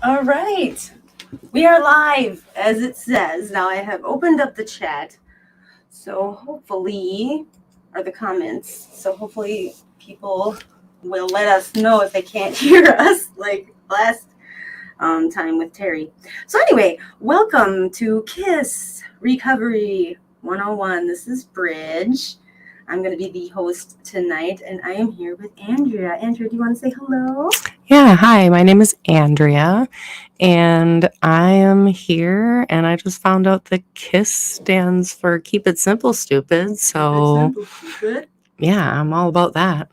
All right. We are live, as it says. Now I have opened up the chat. So hopefully, or the comments. So hopefully people will let us know if they can't hear us, like last time with Terry. So anyway, welcome to KISS Recovery 101. This is Bridge. I'm going to be the host tonight, and I am here with Andrea. Andrea, do you want to say hello? Yeah, hi, my name is Andria, and I am here, and I just found out that KISS stands for Keep It Simple, Stupid, so Keep it simple, stupid. yeah, I'm all about that.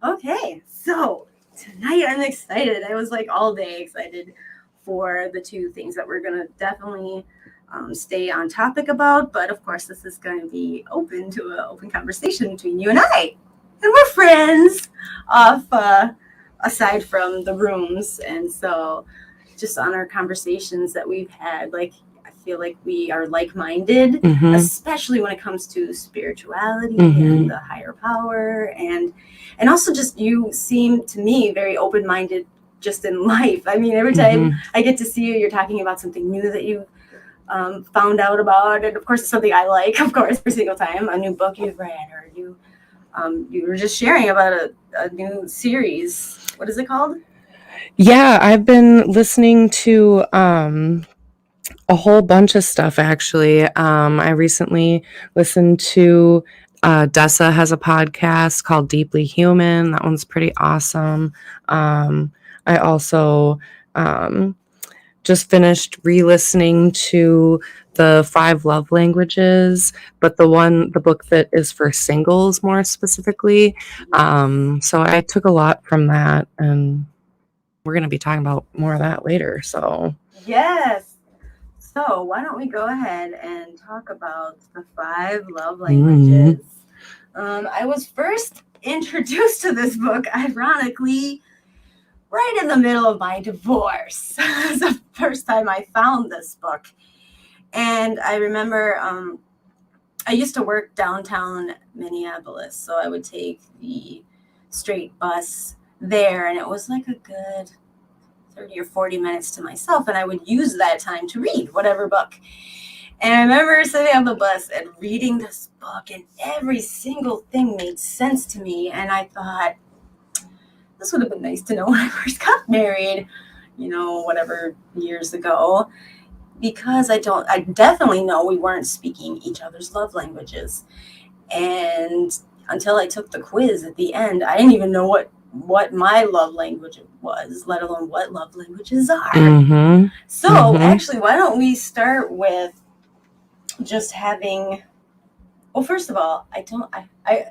Okay, so tonight I'm excited. I was like all day excited for the two things that we're going to definitely stay on topic about, but of course this is going to be open to an open conversation between you and I. And we're friends off aside from the rooms, and so just on our conversations that we've had, like I feel like we are like-minded, especially when it comes to spirituality and the higher power, and also just you seem to me very open-minded just in life. I mean, every time I get to see you, you're talking about something new that you found out about, and of course it's something I like, of course, every single time, a new book you've read, or you were just sharing about a new series. What is it called? Yeah, I've been listening to a whole bunch of stuff, actually. I recently listened to Dessa has a podcast called Deeply Human. That one's pretty awesome. I also just finished re-listening to the 5 love languages, but the book that is for singles more specifically. So I took a lot from that, and we're going to be talking about more of that later. So yes. So why don't we go ahead and talk about the 5 love languages? I was first introduced to this book, ironically, right in the middle of my divorce. It was the first time I found this book. And I remember I used to work downtown Minneapolis, so I would take the straight bus there, and it was like a good 30 or 40 minutes to myself, and I would use that time to read whatever book. And I remember sitting on the bus and reading this book, and every single thing made sense to me, and I thought, this would have been nice to know when I first got married, whatever years ago, because I definitely know we weren't speaking each other's love languages. And until I took the quiz at the end, I didn't even know what my love language was, let alone what love languages are. So actually, why don't we start with just having, well, first of all, I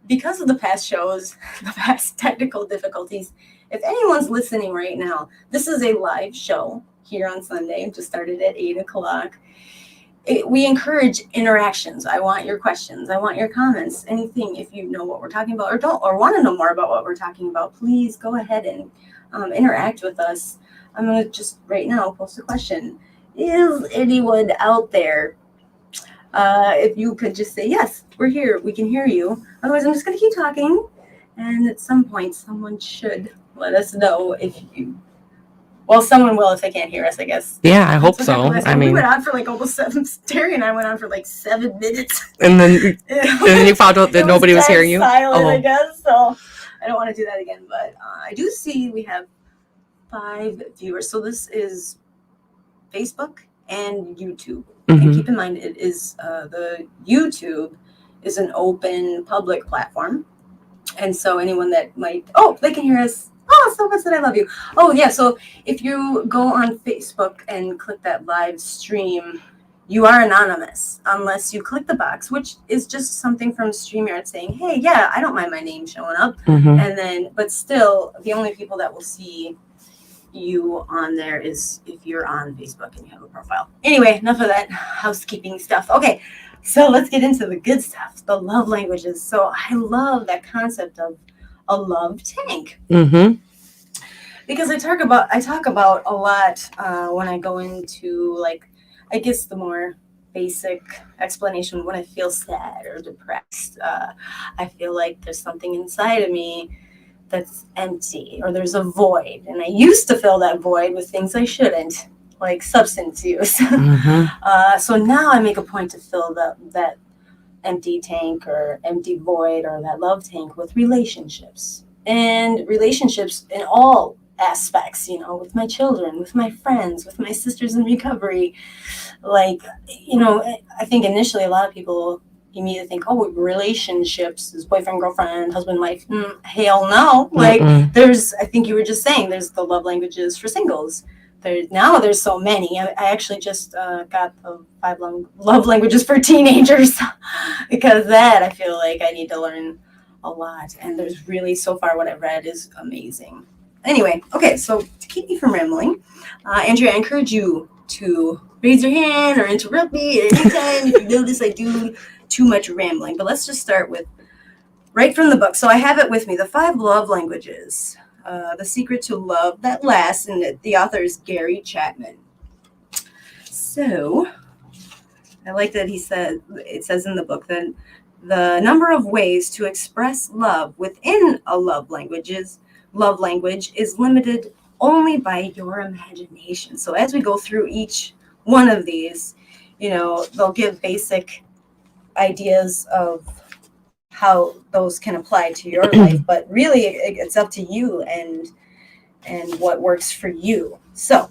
because of the past shows, the past technical difficulties, if anyone's listening right now, this is a live show here on Sunday. It just started at 8 o'clock. We encourage interactions. I want your questions. I want your comments. Anything, if you know what we're talking about or want to know more about what we're talking about, please go ahead and interact with us. I'm going to just right now post a question. Is anyone out there? If you could just say, yes, we're here. We can hear you. Otherwise, I'm just going to keep talking. And at some point, someone should let us know if you... Well, someone will if they can't hear us, I guess. Yeah, I hope so. I mean, we went on for like almost 7. Terry and I went on for like 7 minutes. And then you found out that nobody was hearing you? Silent, I guess. So I don't want to do that again. But I do see we have 5 viewers. So this is Facebook and YouTube. And keep in mind, it is the YouTube is an open public platform. And so anyone that might, they can hear us. Oh, so much that I love you. Oh, yeah. So if you go on Facebook and click that live stream, you are anonymous unless you click the box, which is just something from StreamYard saying, hey, yeah, I don't mind my name showing up. And then, but still, the only people that will see you on there is if you're on Facebook and you have a profile. Anyway, enough of that housekeeping stuff. Okay. So let's get into the good stuff, the love languages. So I love that concept of a love tank. Because I talk about a lot when I go into, like, I guess the more basic explanation when I feel sad or depressed. I feel like there's something inside of me that's empty, or there's a void, and I used to fill that void with things I shouldn't, like substance use. So now I make a point to fill that empty tank or empty void or that love tank with relationships, and relationships in all aspects, with my children, with my friends, with my sisters in recovery. Like, I think initially a lot of people immediately think, oh, relationships is boyfriend, girlfriend, husband, wife. Hell no. Like, I think you were just saying, there's the love languages for singles. There's so many. I actually just got the 5 love languages for teenagers because that I feel like I need to learn a lot. And there's really, so far, what I've read is amazing. Anyway, okay, so to keep me from rambling, Andrea, I encourage you to raise your hand or interrupt me at any time if you notice I do too much rambling. But let's just start with right from the book. So I have it with me, The 5 Love Languages, The Secret to Love That Lasts, and the author is Gary Chapman. So I like that it says in the book that the number of ways to express love within a love language is limited only by your imagination. So as we go through each one of these, they'll give basic ideas of how those can apply to your life, but really it's up to you and what works for you. So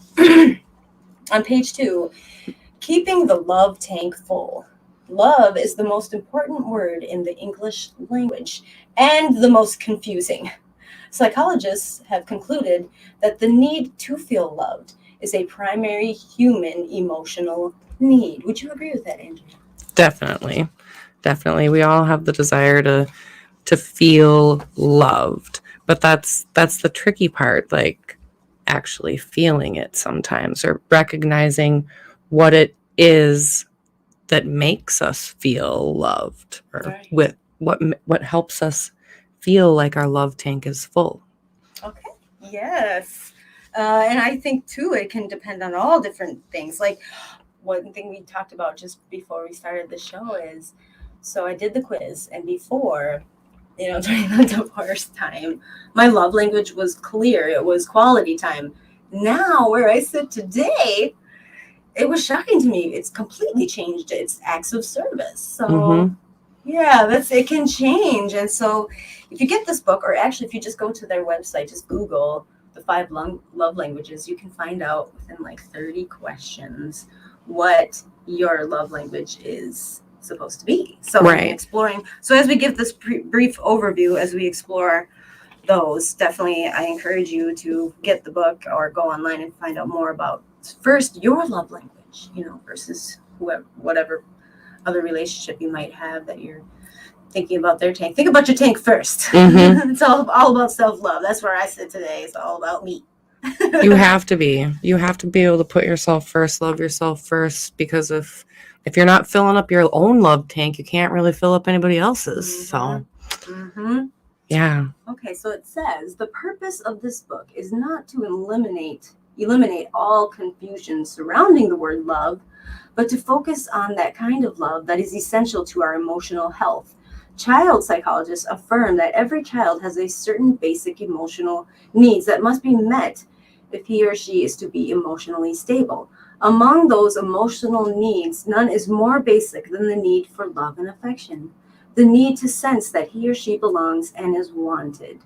on page 2, keeping the love tank full. Love is the most important word in the English language and the most confusing. Psychologists have concluded that the need to feel loved is a primary human emotional need. Would you agree with that, Andrea? Definitely. We all have the desire to feel loved, but that's the tricky part, like actually feeling it sometimes, or recognizing what it is that makes us feel loved, or Right. with what helps us feel like our love tank is full. Okay. Yes. And I think too, it can depend on all different things. Like, one thing we talked about just before we started the show is, so I did the quiz, and before, during the divorce time, my love language was clear. It was quality time. Now, where I sit today, it was shocking to me. It's completely changed. It's acts of service. So yeah, it can change. And so if you get this book, or actually if you just go to their website, just Google the 5 love languages, you can find out within like 30 questions what your love language is supposed to be. So Right. exploring. So as we give this brief overview, as we explore those, definitely I encourage you to get the book or go online and find out more about first your love language, versus whatever other relationship you might have that you're thinking about their tank. Think about your tank first. It's all about self-love. That's where I sit today. It's all about me. You have to be able to put yourself first, love yourself first, because if you're not filling up your own love tank, you can't really fill up anybody else's. So yeah. Okay, so it says the purpose of this book is not to eliminate all confusion surrounding the word love, but to focus on that kind of love that is essential to our emotional health. Child psychologists affirm that every child has a certain basic emotional needs that must be met if he or she is to be emotionally stable. Among those emotional needs, none is more basic than the need for love and affection, the need to sense that he or she belongs and is wanted.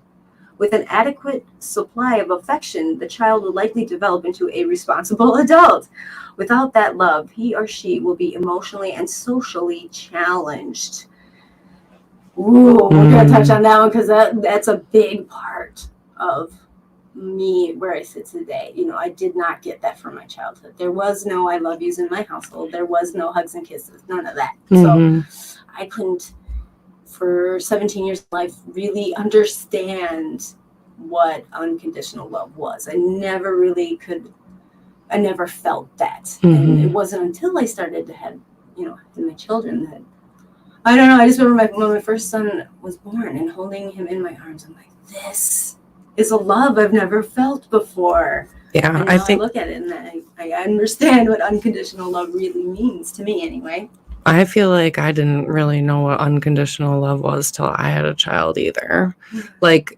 With an adequate supply of affection, the child will likely develop into a responsible adult. Without that love, he or she will be emotionally and socially challenged. Ooh, we're going to touch on that one because that's a big part of me where I sit today. I did not get that from my childhood. There was no I love yous in my household. There was no hugs and kisses, none of that. So I couldn't, for 17 years of life, really understand what unconditional love was. I never felt that. And it wasn't until I started to have, my children that, I don't know, I just remember when my first son was born and holding him in my arms, I'm like, this is a love I've never felt before. Yeah, and I think I look at it and I understand what unconditional love really means to me anyway. I feel like I didn't really know what unconditional love was till I had a child either. Like,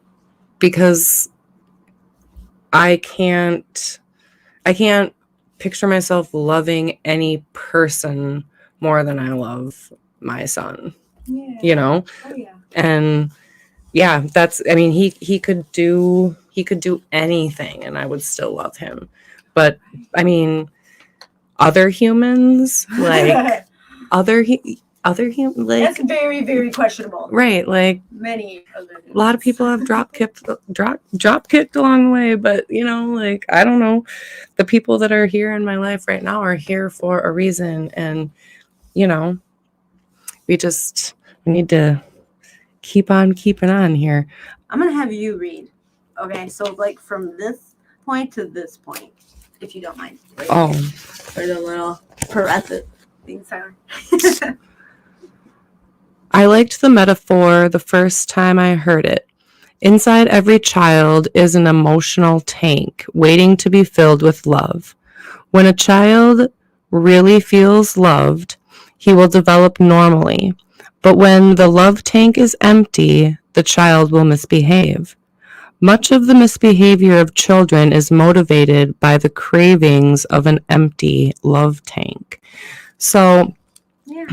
because I can't picture myself loving any person more than I love my son. Yeah. You know? Oh yeah. And yeah, that's, I mean, he could do anything and I would still love him. But I mean, other humans, like other like, that's very, very questionable. right, like Many other humans. a lot of people have drop kicked along the way, but you know, like, I don't know, the people that are here in my life right now are here for a reason, and you know, we need to keep on keeping on here. I'm gonna have you read. Okay, so like from this point to this point, if you don't mind. Right? Oh, Or the little parenthesis thing sound. I liked the metaphor the first time I heard it. Inside every child is an emotional tank waiting to be filled with love. When a child really feels loved, he will develop normally. But when the love tank is empty, the child will misbehave. Much of the misbehavior of children is motivated by the cravings of an empty love tank. So, yeah,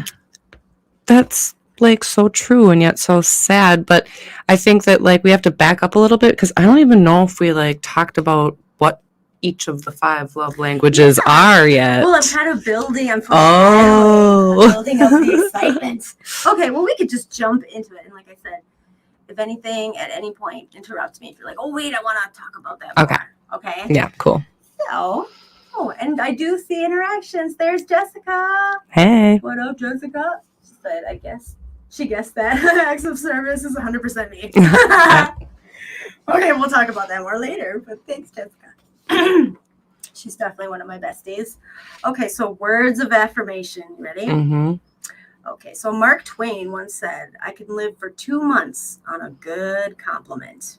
that's like so true and yet so sad. But I think that like we have to back up a little bit because I don't even know if we like talked about what each of the 5 love languages are yet. Well, I'm kind of building. I'm building up the excitement. Okay, well, we could just jump into it. And like I said, if anything, at any point, interrupt me if you're like, oh, wait, I want to talk about that more. Okay? Yeah, cool. So, and I do see interactions. There's Jessica. Hey. What up, Jessica? She said, I guess. She guessed that acts of service is 100% me. Okay, we'll talk about that more later. But thanks, Jessica. She's definitely one of my besties. Okay, so words of affirmation. You ready? Mm-hmm. Okay, so Mark Twain once said, I can live for 2 months on a good compliment.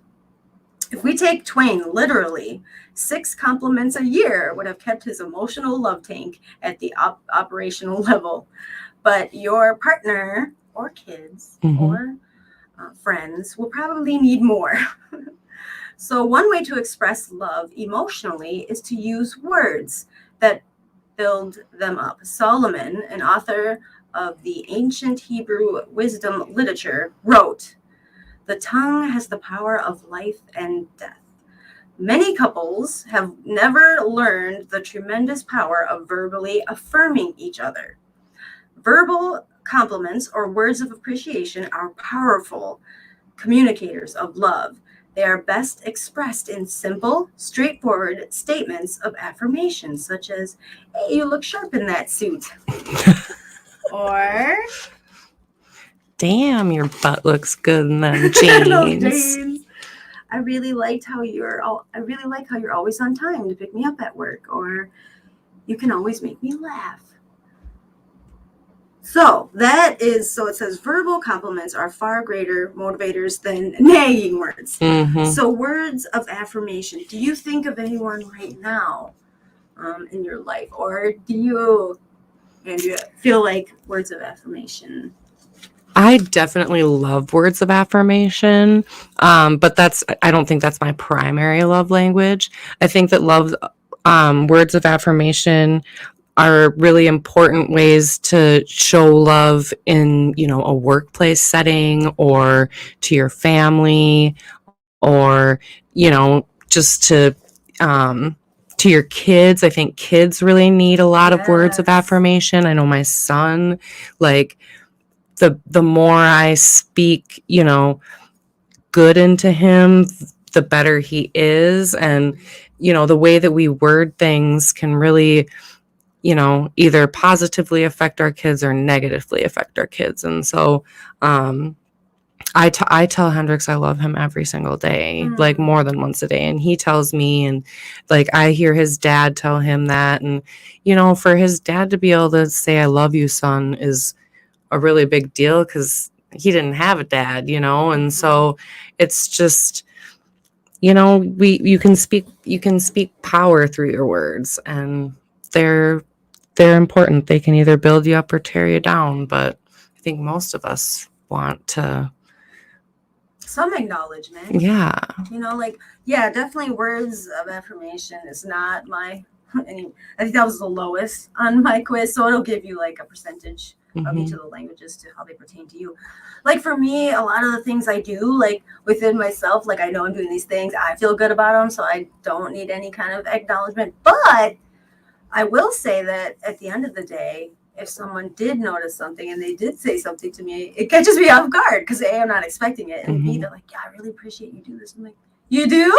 If we take Twain literally, 6 compliments a year would have kept his emotional love tank at the operational level. But your partner or kids or friends will probably need more. So one way to express love emotionally is to use words that build them up. Solomon, an author of the ancient Hebrew wisdom literature, wrote, "The tongue has the power of life and death. Many couples have never learned the tremendous power of verbally affirming each other. Verbal compliments or words of appreciation are powerful communicators of love. They are best expressed in simple, straightforward statements of affirmation, such as, hey, you look sharp in that suit." Or, damn, your butt looks good in them jeans. I really like how you're always on time to pick me up at work. Or, you can always make me laugh. So it says verbal compliments are far greater motivators than nagging words. Mm-hmm. So words of affirmation. Do you think of anyone right now in your life? Or do you, Andrea, feel like words of affirmation? I definitely love words of affirmation, but I don't think that's my primary love language. I think that words of affirmation are really important ways to show love in, you know, a workplace setting or to your family or, you know, just to your kids. I think kids really need a lot of words of affirmation. I know my son, like, the more I speak, you know, good into him, the better he is. And, you know, the way that we word things can really, you know, either positively affect our kids or negatively affect our kids. And so, I tell Hendrix I love him every single day, like more than once a day. And he tells me, and like I hear his dad tell him that. And, you know, for his dad to be able to say, I love you, son, is a really big deal because he didn't have a dad, you know. And so it's just, you know, you can speak power through your words, and they're important. They can either build you up or tear you down, but I think most of us want to some acknowledgement. Yeah. Like, yeah, definitely words of affirmation is not my I think that was the lowest on my quiz, so it'll give you like a percentage of each of the languages to how they pertain to you. Like for me, a lot of the things I do, like within myself, like I know I'm doing these things, I feel good about them, so I don't need any kind of acknowledgement. But I will say that at the end of the day, if someone did notice something and they did say something to me, it catches me off guard because A, I'm not expecting it, and B, they're like, yeah, I really appreciate you do this. I'm like, you do?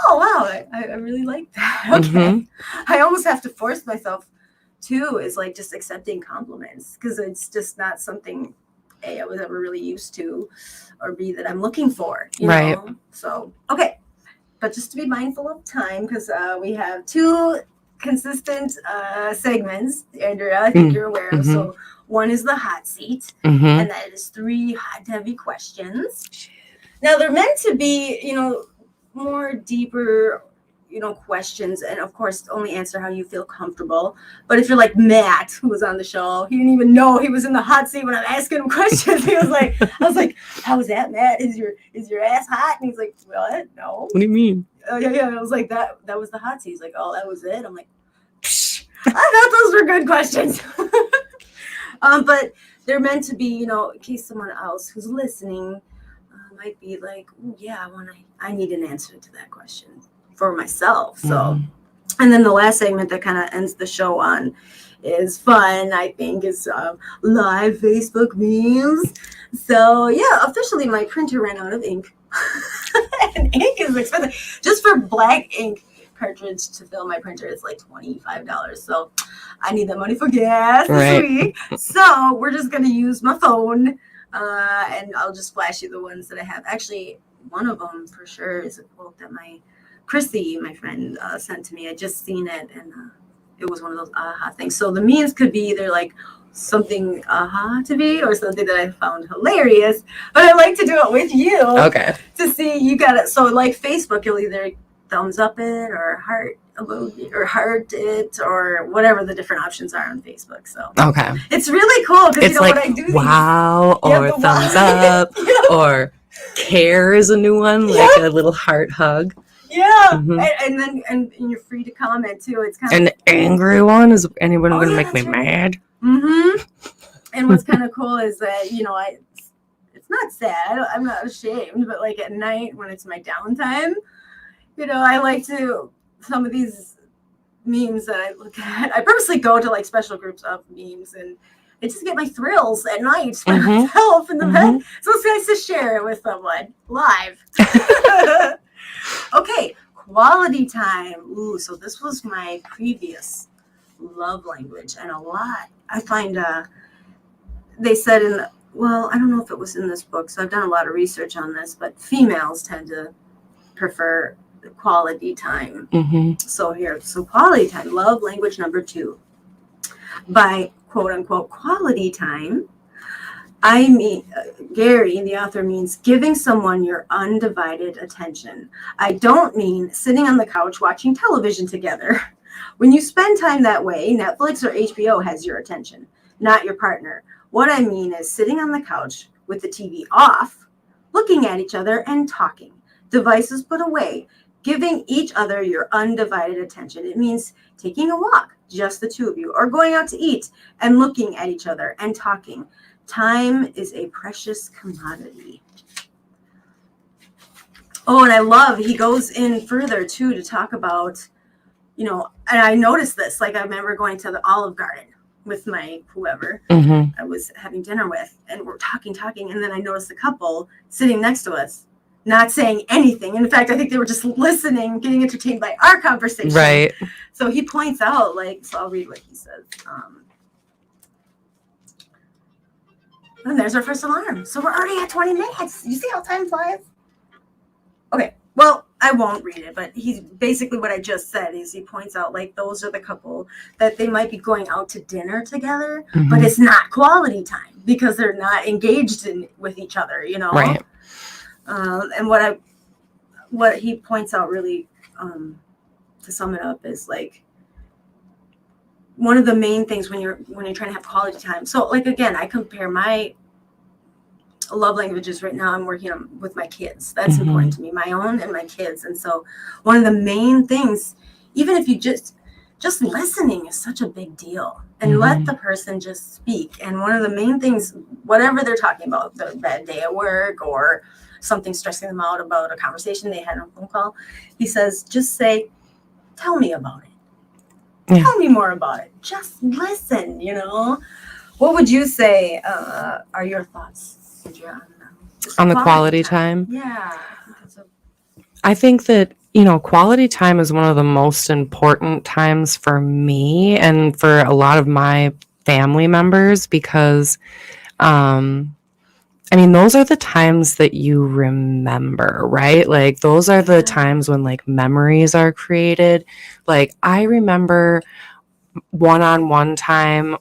Oh, wow, I really like that. Okay. I almost have to force myself too, is like just accepting compliments because it's just not something A, I was ever really used to, or B, that I'm looking for, Right. know? So, okay. But just to be mindful of time because we have 2 consistent segments, Andrea, I think you're aware of. So one is the hot seat, and that is 3 hot, heavy questions. Now they're meant to be, more deeper, questions, and of course only answer how you feel comfortable. But if you're like Matt, who was on the show, he didn't even know he was in the hot seat when I'm asking him questions. He was like, I was like, how is that, Matt? Is your ass hot? And he's like, what? No. What do you mean? Yeah. I was like, that was the hot seat. He's like, oh, that was it. I'm like, I thought those were good questions. But they're meant to be, in case someone else who's listening might be like, oh, yeah, I need an answer to that question for myself. So, and then the last segment that kind of ends the show on is fun, I think, is live Facebook memes. So, yeah, officially my printer ran out of ink. And ink is expensive. Just for black ink cartridge to fill my printer is like $25. So I need that money for gas this week. So we're just going to use my phone. And I'll just flash you the ones that I have. Actually, one of them for sure is a quote that Chrissy, my friend, sent to me. I just seen it, and it was one of those aha things. So the memes could be either like something aha to me or something that I found hilarious. But I like to do it with you. Okay. To see you got it. So like Facebook, you'll either thumbs up it or heart emoji or heart it or whatever the different options are on Facebook. So okay, it's really cool because it's like when I do wow these, or thumbs up or care is a new one, like a little heart hug. Yeah, and then and you're free to comment too. It's kind of an angry one. Is anyone going to make me mad? And what's kind of cool is that it's not sad. I'm not ashamed, but like at night when it's my downtime, I like to some of these memes that I look at. I purposely go to like special groups of memes and I just get my thrills at night by myself in the bed. So it's nice to share it with someone live. Okay, quality time. Ooh, so this was my previous love language, and a lot. I find they said I don't know if it was in this book, so I've done a lot of research on this, but females tend to prefer quality time. So quality time, love language number 2. By quote unquote quality time, I mean, Gary, the author, means giving someone your undivided attention. I don't mean sitting on the couch watching television together. When you spend time that way, Netflix or HBO has your attention, not your partner. What I mean is sitting on the couch with the TV off, looking at each other and talking. Devices put away, giving each other your undivided attention. It means taking a walk, just the 2 of you, or going out to eat and looking at each other and talking. Time is a precious commodity. Oh, and I love, he goes in further too to talk about, and I noticed this, like I remember going to the Olive Garden with my whoever I was having dinner with, and we're talking, and then I noticed a couple sitting next to us, not saying anything. And in fact, I think they were just listening, getting entertained by our conversation. Right. So he points out, so I'll read what he says. And there's our first alarm. So we're already at 20 minutes. You see how time flies? Okay. Well, I won't read it, but he's basically what I just said is he points out those are the couple that they might be going out to dinner together, but it's not quality time because they're not engaged with each other, Right. And what he points out really, to sum it up, is one of the main things when you're trying to have quality time. So again, I compare my love languages right now I'm working on with my kids. That's important to me, my own and my kids. And so one of the main things, even if you just listening is such a big deal, and let the person just speak. And one of the main things, whatever they're talking about, their bad day at work or something stressing them out about a conversation they had on a phone call, he says, just say, tell me about it. Tell me more about it. Just listen, What would you say are your thoughts, Andria, on the quality time? Yeah. I think that, quality time is one of the most important times for me and for a lot of my family members because, those are the times that you remember, right? Like, those are the times when, like, memories are created. Like, I remember one-on-one time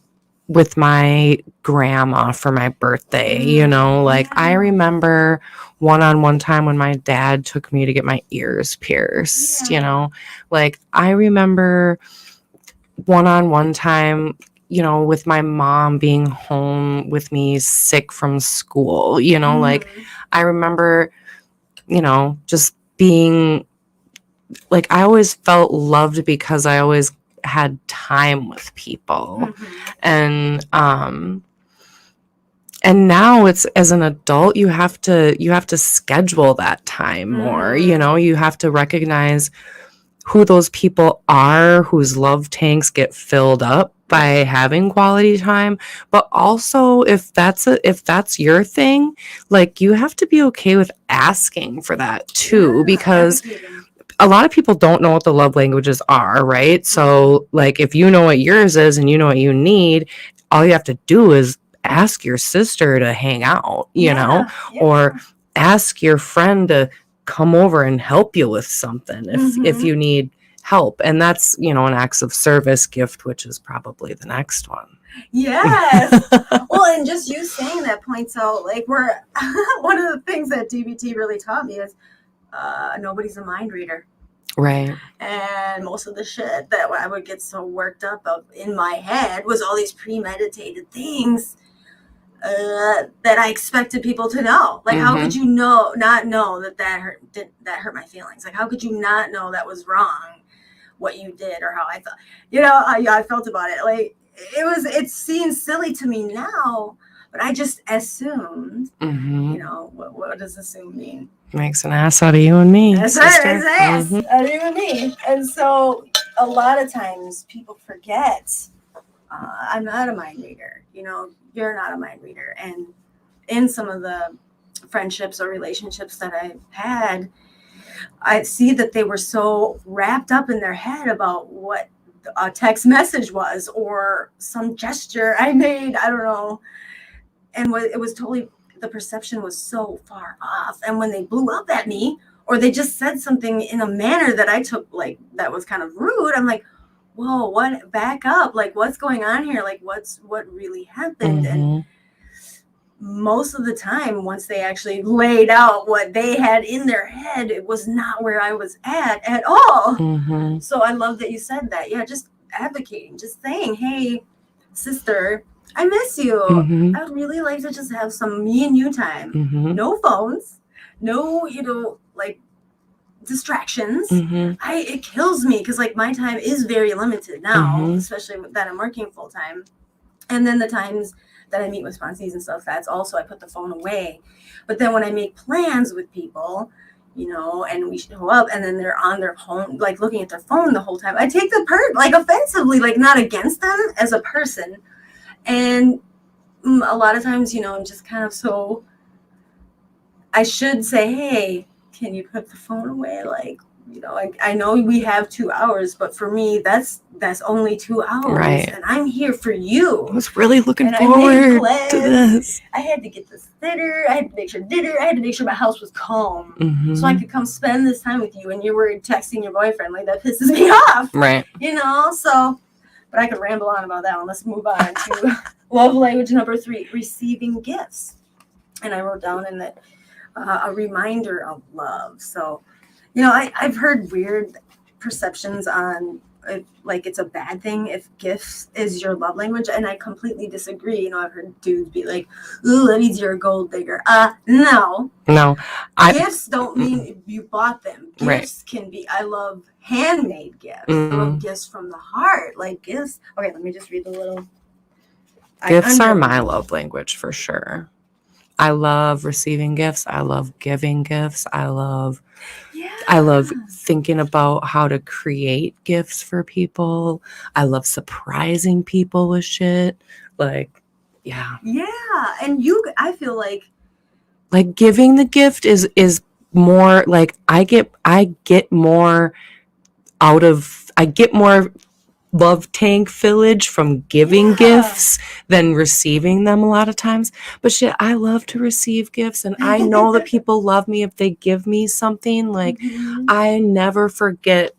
with my grandma for my birthday, like I remember one-on-one time when my dad took me to get my ears pierced, like I remember one-on-one time, with my mom being home with me sick from school, like I remember, just being like, I always felt loved because I always had time with people. And now it's, as an adult, you have to schedule that time more. You have to recognize who those people are whose love tanks get filled up by having quality time. But also, if that's your thing, like, you have to be okay with asking for that too, because a lot of people don't know what the love languages are, right? So, like, if you know what yours is and you know what you need, all you have to do is ask your sister to hang out, or ask your friend to come over and help you with something if you need help. And that's, an acts of service gift, which is probably the next one. Yes. Well, and just you saying that points out, like, we're one of the things that DBT really taught me is nobody's a mind reader. Right. And most of the shit that I would get so worked up of in my head was all these premeditated things that I expected people to know. Like, how could you not know that hurt my feelings? Like, how could you not know that was wrong, what you did or how I thought, I felt about it. Like, it seems silly to me now, but I just assumed, what does assume mean? Makes an ass out of you and me. That's right, makes an ass out of you and me. And so a lot of times people forget, I'm not a mind reader. You're not a mind reader. And in some of the friendships or relationships that I've had, I see that they were so wrapped up in their head about what a text message was or some gesture I made. I don't know. And it was totally, the perception was so far off. And when they blew up at me, or they just said something in a manner that I took, like, that was kind of rude, I'm like, whoa, what? Back up. Like, what's going on here? Like, what really happened? And most of the time, once they actually laid out what they had in their head, it was not where I was at all. So I love that you said that. Yeah, just advocating, just saying, hey, sister, I miss you. I would really like to just have some me and you time. No phones, no, like, distractions. It kills me because, like, my time is very limited now, especially that I'm working full time. And then the times that I meet with sponsees and stuff, that's also, I put the phone away. But then when I make plans with people, and we show up and then they're on their phone, like looking at their phone the whole time, I take the part, like, offensively, like, not against them as a person. And a lot of times, I'm just kind of so, I should say, hey, can you put the phone away? Like, I know we have 2 hours, but for me, that's only 2 hours. Right. And I'm here for you. I was really looking forward to this. I had to get this dinner. I had to make sure dinner. I had to make sure my house was calm so I could come spend this time with you. And you were texting your boyfriend. Like, that pisses me off. Right. So, but I could ramble on about that one. Let's move on to love language number 3, receiving gifts. And I wrote down in that a reminder of love. So, I've heard weird perceptions on like it's a bad thing if gifts is your love language, and I completely disagree. I've heard dudes be like, "Ooh, that means you're a gold digger." No. Gifts don't mean you bought them. Gifts can be, I love handmade gifts. I love gifts from the heart, like gifts. Okay, let me just read the little. Gifts are my love language for sure. I love receiving gifts. I love giving gifts. I love thinking about how to create gifts for people. I love surprising people with shit. Like, yeah. Yeah, and I feel like giving the gift is more like I get more love tank fillage from giving gifts than receiving them a lot of times. But shit, I love to receive gifts, and I know that people love me if they give me something. Like, I never forget,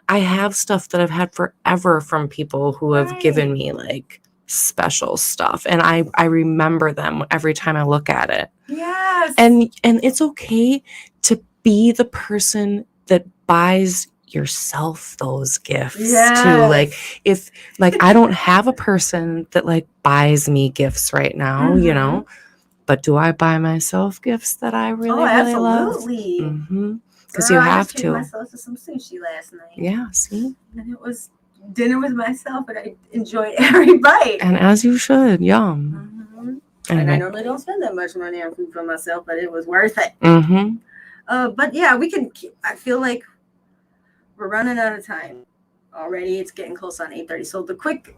I have stuff that I've had forever from people who have given me like special stuff, and I remember them every time I look at it. Yes. And it's okay to be the person that buys yourself those gifts too. Like, if I don't have a person that like buys me gifts right now, but do I buy myself gifts that I really love? Because you have to. I treated myself to some sushi last night. Yeah, see? And it was dinner with myself, and I enjoyed every bite. And as you should, yum. Anyway. And I normally don't spend that much money on food for myself, but it was worth it. But yeah, I feel like we're running out of time already. It's getting close on 8:30. So the quick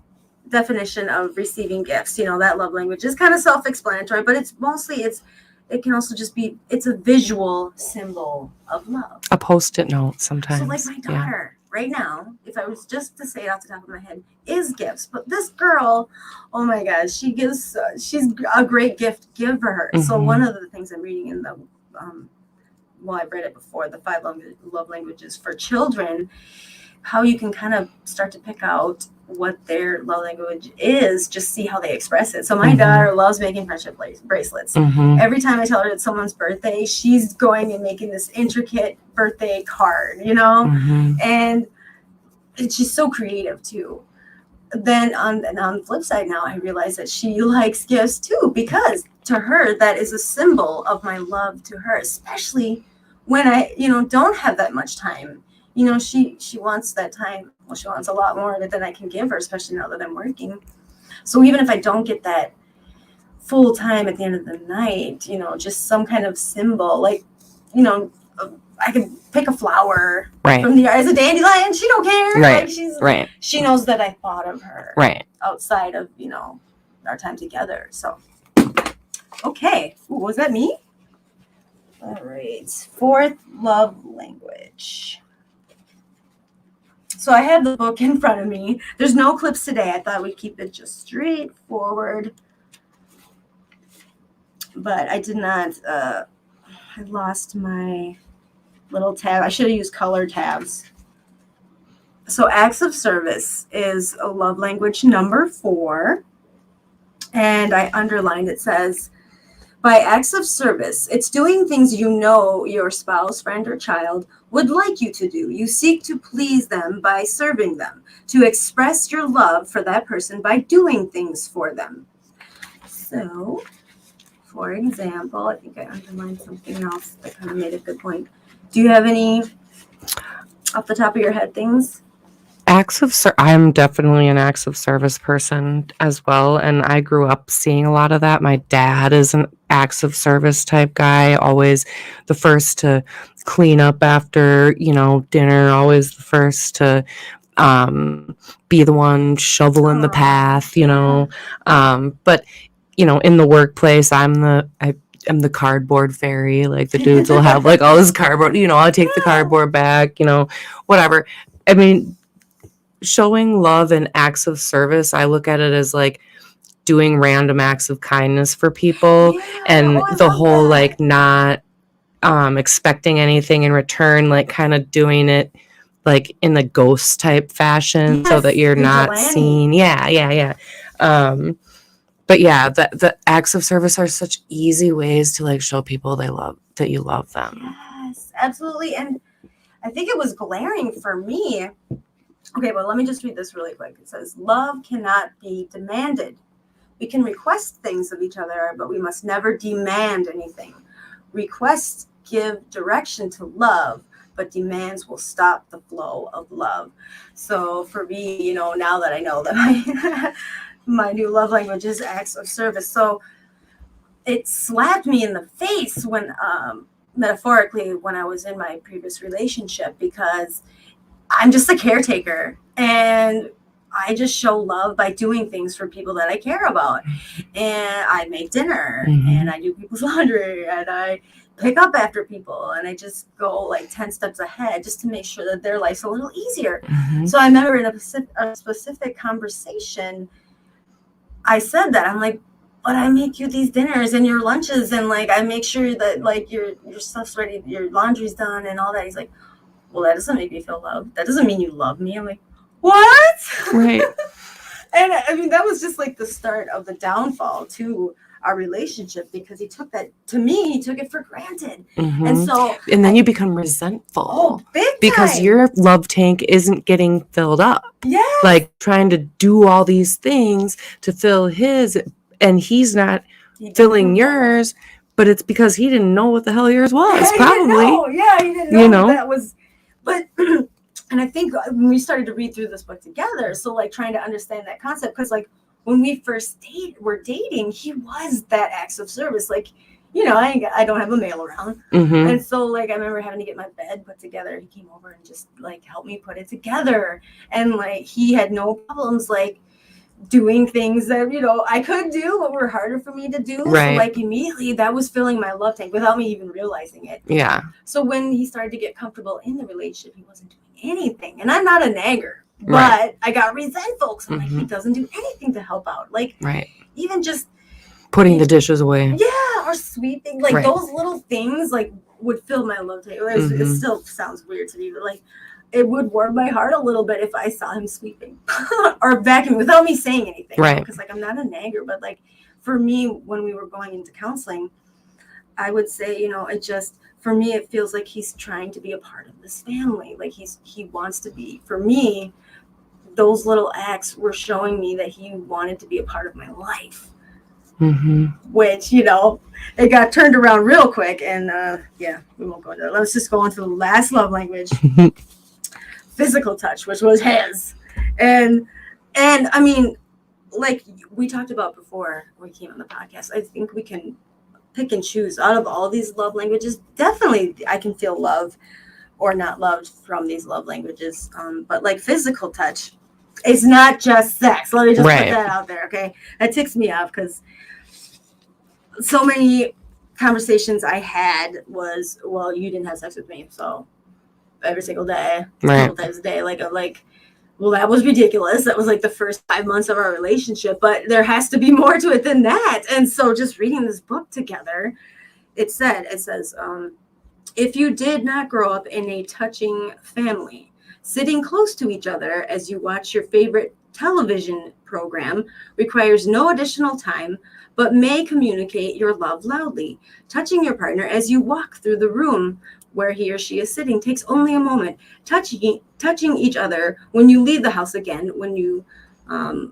definition of receiving gifts, that love language is kind of self-explanatory, but it's mostly, it can also just be, it's a visual symbol of love. A Post-it note sometimes. So like my daughter right now, if I was just to say it off the top of my head, is gifts. But this girl, oh my gosh, she's a great gift giver. So one of the things I'm reading in the, I've read it before, the 5 love languages for children, how you can kind of start to pick out what their love language is, just see how they express it. So my daughter loves making friendship bracelets. Every time I tell her it's someone's birthday, she's going and making this intricate birthday card, and she's so creative too. Then on the flip side, now I realize that she likes gifts too, because to her that is a symbol of my love to her, especially when I don't have that much time. She wants that time. Well, she wants a lot more than I can give her, especially now that I'm working. So even if I don't get that full time at the end of the night, just some kind of symbol, like, I could pick a flower from the yard as a dandelion. She don't care. Like she knows that I thought of her outside of, our time together. So, okay. Ooh, was that me? All right. 4th love language. So I have the book in front of me. There's no clips today. I thought we'd keep it just straightforward. But I did not, I lost my little tab. I should have used color tabs. So acts of service is a love language number 4. And I underlined, it says, by acts of service, it's doing things your spouse, friend, or child would like you to do. You seek to please them by serving them, to express your love for that person by doing things for them. So, for example, I think I underlined something else that kind of made a good point. Do you have any, off the top of your head, things? I'm definitely an acts of service person as well, and I grew up seeing a lot of that. My dad is an acts of service type guy, always the first to clean up after dinner, always the first to be the one shoveling the path, but in the workplace, I'm the cardboard fairy. Like, the dudes will have like all this cardboard, I'll take the cardboard back, whatever. I mean, showing love and acts of service, I look at it as like doing random acts of kindness for people, and the whole like not expecting anything in return, like kind of doing it like in the ghost type fashion, so that you're not seen. But yeah, the acts of service are such easy ways to like show people that you love them. Yes, absolutely. And I think it was glaring for me. Okay, well, let me just read this really quick. It says, love cannot be demanded. We can request things of each other, but we must never demand anything. Requests give direction to love, but demands will stop the flow of love. So for me, now that I know that my new love language is acts of service. So it slapped me in the face when, metaphorically, when I was in my previous relationship, because I'm just a caretaker and I just show love by doing things for people that I care about. And I make dinner and I do people's laundry and I pick up after people and I just go like 10 steps ahead just to make sure that their life's a little easier. So I remember in a specific conversation, I said that. I'm like, but I make you these dinners and your lunches and like I make sure that like your stuff's ready, your laundry's done and all that. He's like, well, that doesn't make me feel loved. That doesn't mean you love me. I'm like, what? Right. And I mean, that was just like the start of the downfall to our relationship because he took that, to me, he took it for granted. And so. And then you become resentful. Oh, big time. Because your love tank isn't getting filled up. Yeah. Like trying to do all these things to fill his, and he's not filling yours, but it's because he didn't know what the hell yours was, probably. He didn't know that was, but, and I think when we started to read through this book together, so like trying to understand that concept, because like when we first were dating, he was that acts of service. Like, I don't have a male around. And so like, I remember having to get my bed put together. He came over and just like helped me put it together. And like, he had no problems, like doing things that, I could do, but were harder for me to do. Right. So like immediately that was filling my love tank without me even realizing it. Yeah. So when he started to get comfortable in the relationship, he wasn't doing anything. And I'm not a nagger, but I got resentful because I'm like, he doesn't do anything to help out. Like, even just putting the dishes away. Yeah, or sweeping. Like those little things like would fill my love tank. It still sounds weird to me, but like it would warm my heart a little bit if I saw him sweeping or vacuuming without me saying anything. Right. Because like I'm not a nagger, but like for me, when we were going into counseling, I would say, it just, for me, it feels like he's trying to be a part of this family. Like he wants to be. For me, those little acts were showing me that he wanted to be a part of my life. Which, it got turned around real quick. And we won't go into that. Let's just go on to the last love language. Physical touch, which was his. And I mean, like we talked about before we came on the podcast, I think we can pick and choose out of all these love languages. Definitely I can feel love or not loved from these love languages. But like physical touch, it's not just sex. Let me just put that out there, okay? That ticks me off because so many conversations I had was, well, you didn't have sex with me, so every single day, a couple times a day, like, well, that was ridiculous. That was like the first 5 months of our relationship, but there has to be more to it than that. And so just reading this book together, it says, if you did not grow up in a touching family, sitting close to each other as you watch your favorite television program requires no additional time, but may communicate your love loudly. Touching your partner as you walk through the room where he or she is sitting takes only a moment. Touching each other when you leave the house again, when you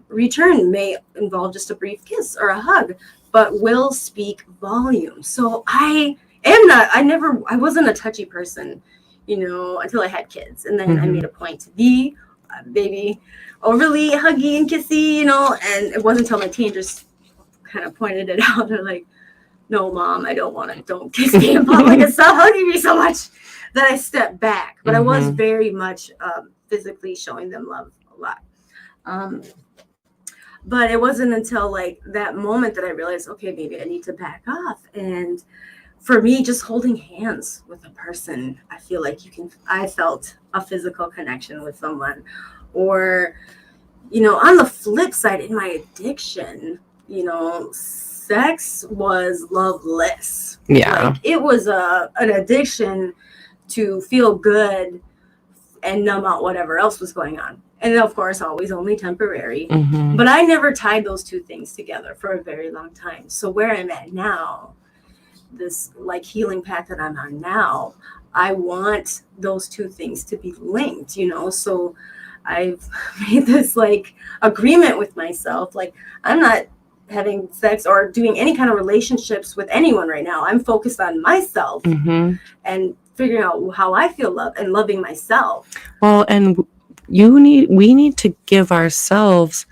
return, may involve just a brief kiss or a hug, but will speak volumes. So I wasn't a touchy person, until I had kids. And then I made a point to be maybe overly huggy and kissy, and it wasn't until my teenagers kind of pointed it out. They're like, no, Mom, don't kiss me in public and stop hugging me so much, that I stepped back. But I was very much physically showing them love a lot. But it wasn't until like that moment that I realized, okay, maybe I need to back off. And for me, just holding hands with a person, I feel like I felt a physical connection with someone. Or, on the flip side, in my addiction, sex was loveless. Yeah. Like, it was an addiction to feel good and numb out whatever else was going on. And of course, always only temporary. But I never tied those two things together for a very long time. So where I'm at now, this like healing path that I'm on now, I want those two things to be linked, so I've made this like agreement with myself, like I'm not having sex or doing any kind of relationships with anyone right now. I'm focused on myself and figuring out how I feel love and loving myself. Well, and we need to give ourselves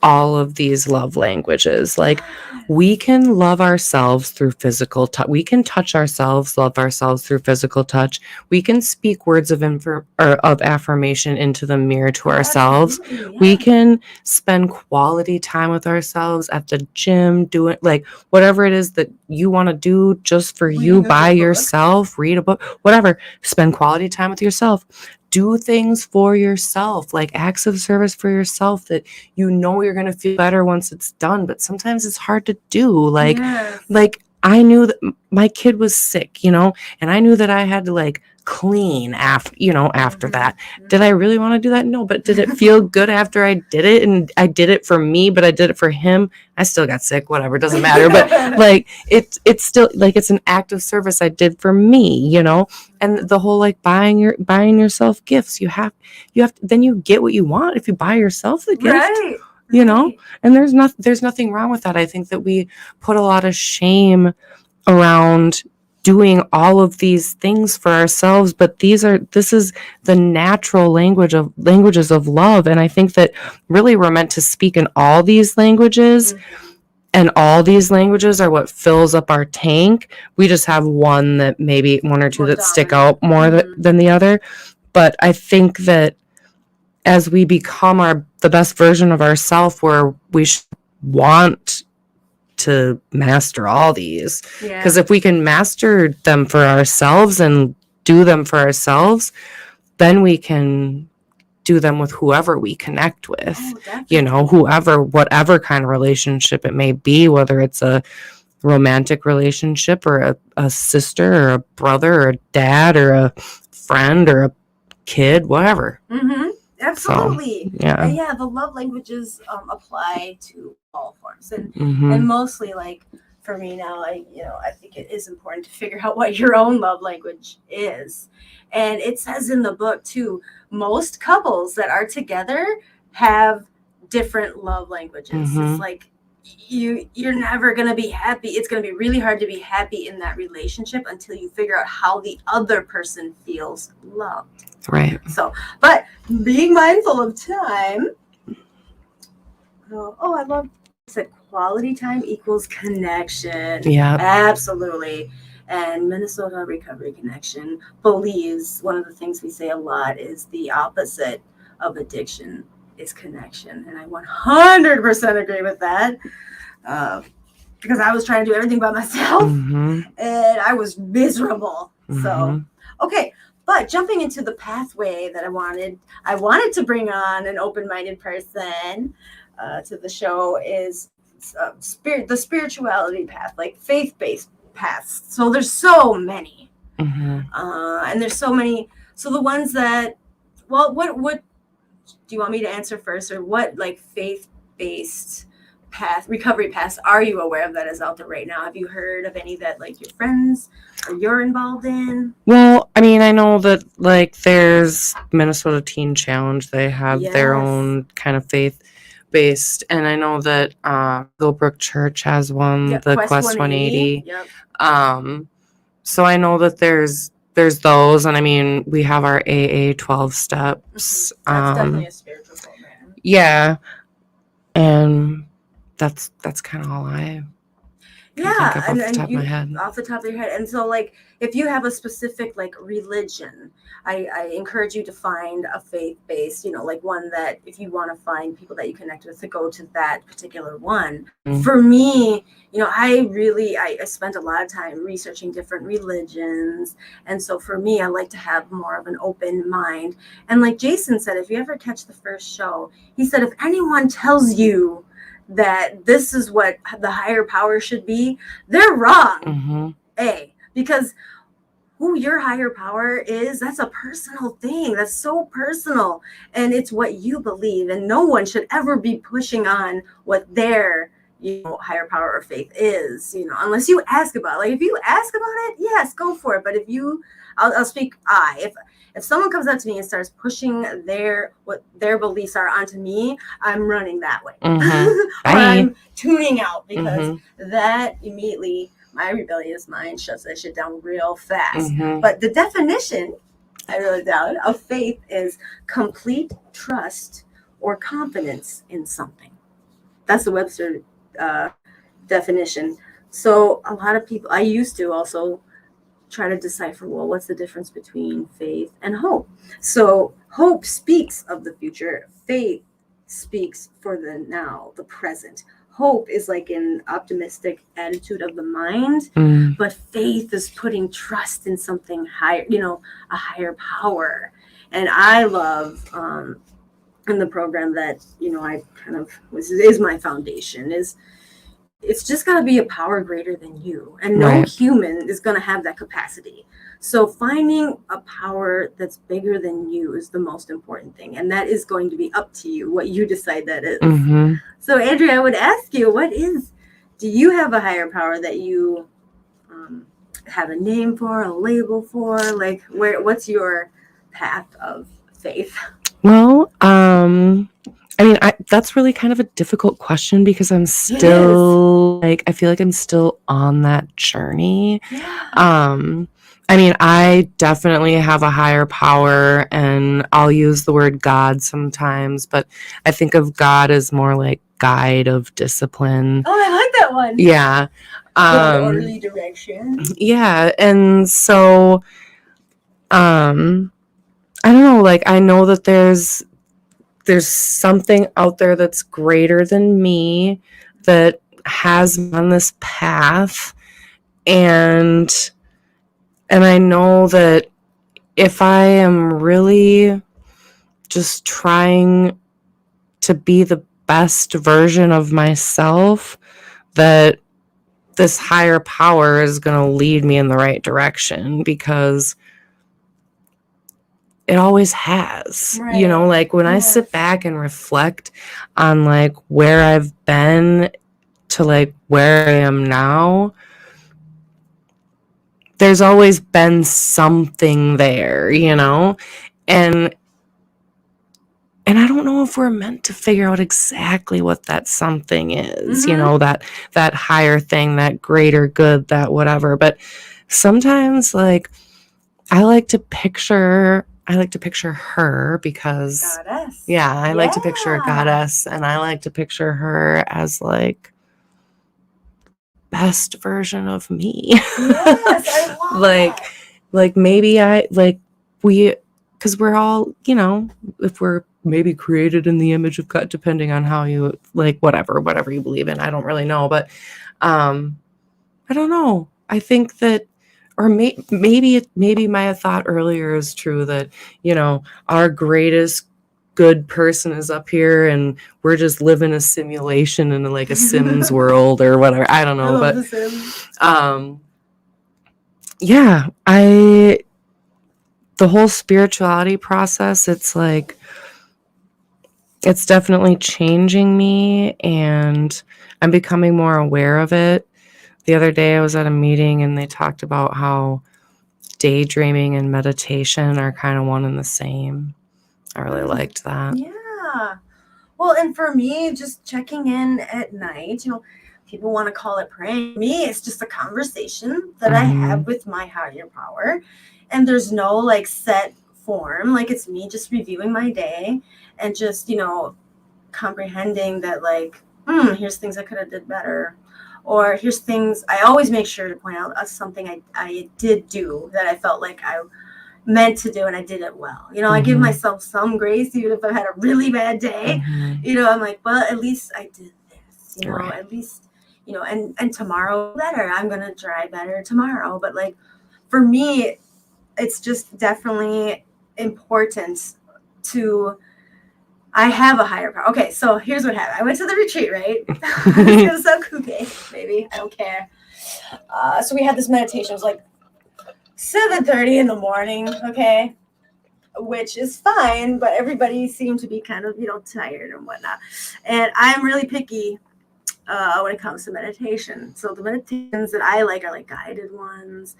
all of these love languages. Like, we can love ourselves through physical touch. We can touch ourselves, love ourselves through physical touch. We can speak words of of affirmation into the mirror to ourselves. Absolutely, yeah. We can spend quality time with ourselves at the gym, doing like whatever it is that you want to do just for you by yourself, read a book, whatever. Spend quality time with yourself. Do things for yourself, like acts of service for yourself that you know you're going to feel better once it's done, but sometimes it's hard to do. Like, Yes. like I knew that my kid was sick, and I knew that I had to like clean after that. Did I really want to do that? No, but did it feel good after I did it? And I did it for me, but I did it for him. I still got sick, whatever, it doesn't matter. But like it's still like it's an act of service I did for me, and the whole like buying yourself gifts. You have then you get what you want if you buy yourself the gift. Right. And there's nothing wrong with that. I think that we put a lot of shame around doing all of these things for ourselves, but this is the natural languages of love. And I think that really we're meant to speak in all these languages. And all these languages are what fills up our tank. We just have one or two that stick out more than the other. But I think that as we become the best version of ourselves, where we want to master all these, because if we can master them for ourselves and do them for ourselves, then we can do them with whoever we connect with, whatever kind of relationship it may be, whether it's a romantic relationship or a sister or a brother or a dad or a friend or a kid, whatever. Absolutely. So, yeah. The love languages apply to all forms, and mostly like for me now, I think it is important to figure out what your own love language is. And it says in the book too, most couples that are together have different love languages. It's like you're never going to be happy. It's going to be really hard to be happy in that relationship until you figure out how the other person feels loved. Right. So, but being mindful of time. I love said quality time equals connection. Yeah. Absolutely. And Minnesota Recovery Connection believes one of the things we say a lot is the opposite of addiction is connection. And I 100% agree with that. Because I was trying to do everything by myself and I was miserable. So, okay. But jumping into the pathway that I wanted to bring on an open-minded person to the show is the spirituality path, like faith-based paths. So there's so many, and there's so many. So the ones that, what do you want me to answer first, or what like faith-based recovery paths are you aware of that is out there right now? Have you heard of any that like your friends or you're involved in? Well, I mean, I know that like there's Minnesota Teen Challenge. They have their own kind of faith-based, and I know that Gilbrook Church has one, the Quest 180. Yep. So I know that there's those, and I mean we have our AA 12 steps. That's definitely a spiritual program. Yeah, and that's kind of all I think of off the top of my head. Off the top of your head. And so like if you have a specific like religion, I encourage you to find a faith-based, like one that if you want to find people that you connect with, to go to that particular one. For me, I spent a lot of time researching different religions. And so for me, I like to have more of an open mind. And like Jason said, if you ever catch the first show, he said, if anyone tells you that this is what the higher power should be, they're wrong. Because who your higher power is, that's a personal thing. That's so personal. And it's what you believe. And no one should ever be pushing on what their higher power or faith is, unless you ask about it. Like if you ask about it, yes, go for it. But if I'll speak if someone comes up to me and starts pushing what their beliefs are onto me, I'm running that way. Or I'm tuning out, because that immediately, my rebellious mind shuts that shit down real fast. But the definition, I wrote it down, of faith is complete trust or confidence in something. That's the Webster definition. So a lot of people, I used to also try to decipher, well, what's the difference between faith and hope? So hope speaks of the future. Faith speaks for the now, the present. Hope is like an optimistic attitude of the mind, but faith is putting trust in something higher, a higher power. And I love in the program that I kind of is my foundation, is it's just got to be a power greater than you, and no human is going to have that capacity. So finding a power that's bigger than you is the most important thing, and that is going to be up to you what you decide that is. So Andrea, I would ask you, do you have a higher power that you have a name for, a label for? Like, what's your path of faith? Well, I mean, that's really kind of a difficult question, because I'm still I feel like I'm still on that journey. I mean, I definitely have a higher power, and I'll use the word God sometimes, but I think of God as more like guide of discipline. Oh, I like that one. Yeah. Orderly direction. Yeah. And so, I don't know, like, I know that there's something out there that's greater than me, that has me on this path, and I know that if I am really just trying to be the best version of myself, that this higher power is going to lead me in the right direction, because it always has. Like when I sit back and reflect on like where I've been to like where I am now, there's always been something there, and I don't know if we're meant to figure out exactly what that something is, that higher thing, that greater good, that whatever. But sometimes, like, I like to picture her, because goddess. I like to picture a goddess, and I like to picture her as like best version of me. Yes, I love like maybe because we're all, if we're maybe created in the image of God, depending on how you like whatever you believe in. I don't really know, but I don't know. I think that, or maybe my thought earlier is true, that our greatest good person is up here, and we're just living a simulation in like a Sims world or whatever. I don't know, but the whole spirituality process, it's like, it's definitely changing me, and I'm becoming more aware of it. The other day I was at a meeting, and they talked about how daydreaming and meditation are kind of one and the same. I really liked that. Yeah. Well, and for me, just checking in at night, people want to call it praying. For me, it's just a conversation that I have with my higher power. And there's no like set form. Like it's me just reviewing my day and just, comprehending that like, here's things I could have did better. Or here's things, I always make sure to point out something I did do that I felt like I meant to do and I did it well. I give myself some grace, even if I had a really bad day. I'm like, well, at least I did this, at least, and tomorrow better. I'm going to try better tomorrow. But like, for me, it's just definitely important I have a higher power. Okay, so here's what happened. I went to the retreat, right? It's going to sound kooky, maybe. I don't care. So we had this meditation. It was like 7:30 in the morning, okay? Which is fine, but everybody seemed to be kind of, tired and whatnot. And I'm really picky when it comes to meditation. So the meditations that I like are like guided ones,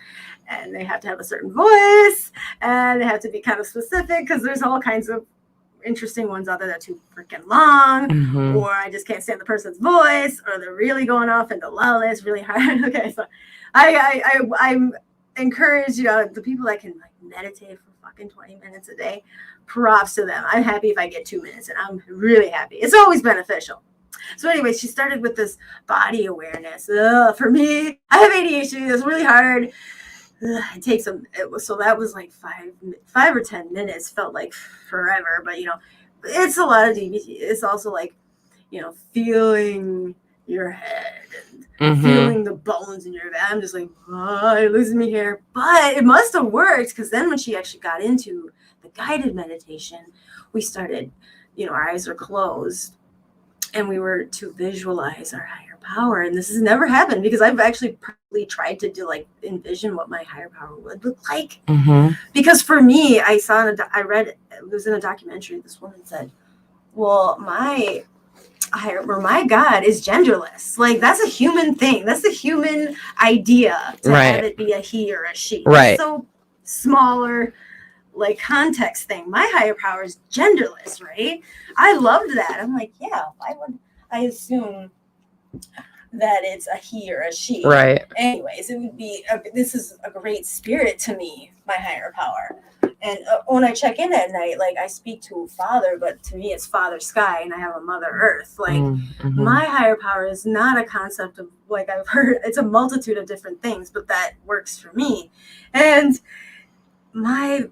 and they have to have a certain voice, and they have to be kind of specific because there's all kinds of interesting ones out there that are too freaking long, or I just can't stand the person's voice, or they're really going off into lullabies really hard. Okay, so I'm encourage the people that can like meditate for fucking 20 minutes a day. Props to them. I'm happy if I get 2 minutes, and I'm really happy. It's always beneficial. So anyway, she started with this body awareness. For me, I have ADHD. It's really hard. It takes so that was like 5 or 10 minutes. Felt like forever, but it's a lot of DBT. It's also like, feeling your head and feeling the bones in your back. I'm just like, oh, you're losing me here. But it must have worked, because then when she actually got into the guided meditation, we started, our eyes are closed, and we were to visualize our higher power. And this has never happened, because I've actually probably tried to do like envision what my higher power would look like. Because for me, I read, it was in a documentary, this woman said, well, my God is genderless. Like, that's a human thing. That's a human idea to have it be a he or a she. Right. So smaller, like, context thing. My higher power is genderless, right? I loved that. I'm like, yeah, why would I assume that it's a he or a she? Right. Anyways, it would be, this is a great spirit to me, my higher power. And when I check in at night, like, I speak to a father, but to me it's Father Sky, and I have a Mother Earth. Like, my higher power is not a concept of, like, I've heard, it's a multitude of different things, but that works for me. And I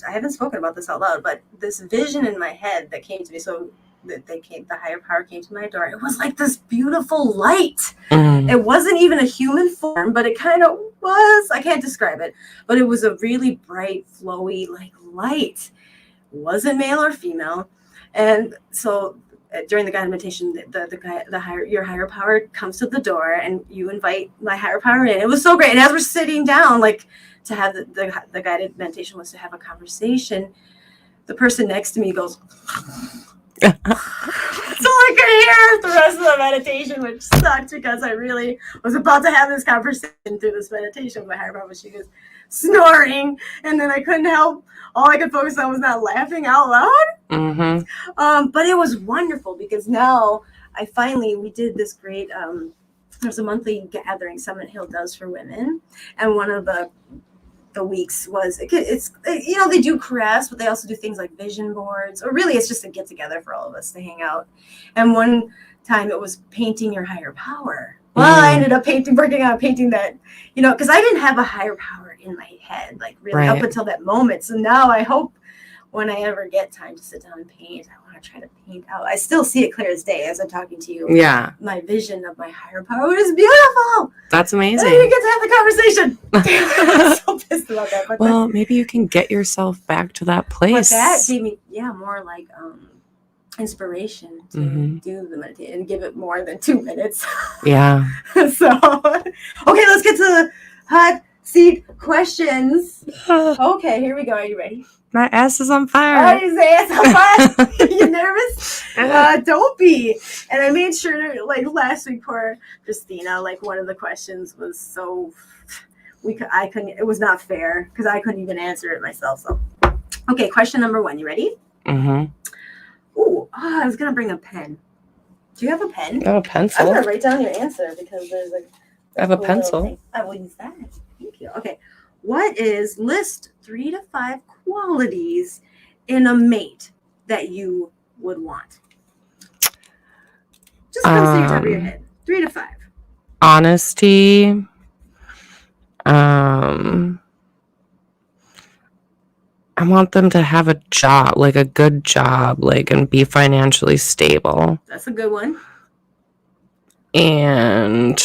haven't spoken about this out loud, but this vision in my head that came to me, so that the higher power came to my door. It was like this beautiful light. It wasn't even a human form, but it kind of was. I can't describe it, but it was a really bright, flowy, like, light. It wasn't male or female. And so during the guided meditation, your higher power comes to the door, and you invite my higher power in. It was so great. And as we're sitting down, like, to have the guided meditation was to have a conversation, the person next to me goes, so I could hear the rest of the meditation, which sucked, because I really was about to have this conversation through this meditation with my higher power. She was snoring, and then I couldn't help. All I could focus on was not laughing out loud. But it was wonderful, because now we did this great, there's a monthly gathering Summit Hill does for women, and one of the weeks was, it's they do crafts, but they also do things like vision boards, or really it's just a get together for all of us to hang out. And one time it was painting your higher power. Well, I ended up working on painting that, because I didn't have a higher power in my head, like, really up until that moment. So now I hope when I ever get time to sit down and paint, I want to try to paint out. I still see it clear as day as I'm talking to you. Yeah. My vision of my higher power is beautiful. That's amazing. I didn't get to have the conversation. I'm so pissed about that. But maybe you can get yourself back to that place. But that gave me, more like inspiration to do the meditation and give it more than 2 minutes. Yeah. So, okay, let's get to the hot seat questions. Okay, here we go. Are you ready? My ass is on fire. Oh, his ass on fire. You nervous? Don't be. And I made sure, like, last week for Christina, like, one of the questions was so I couldn't. It was not fair, because I couldn't even answer it myself. So, okay, question number 1. You ready? Ooh, I was gonna bring a pen. Do you have a pen? I have a pencil. I'm gonna write down your answer, because there's like. I have a pencil. I will use that. Thank you. Okay. What is list 3 to 5 qualities in a mate that you would want? Just comes to the top of your head. 3 to 5. Honesty. I want them to have a job, like a good job, like, and be financially stable. That's a good one. And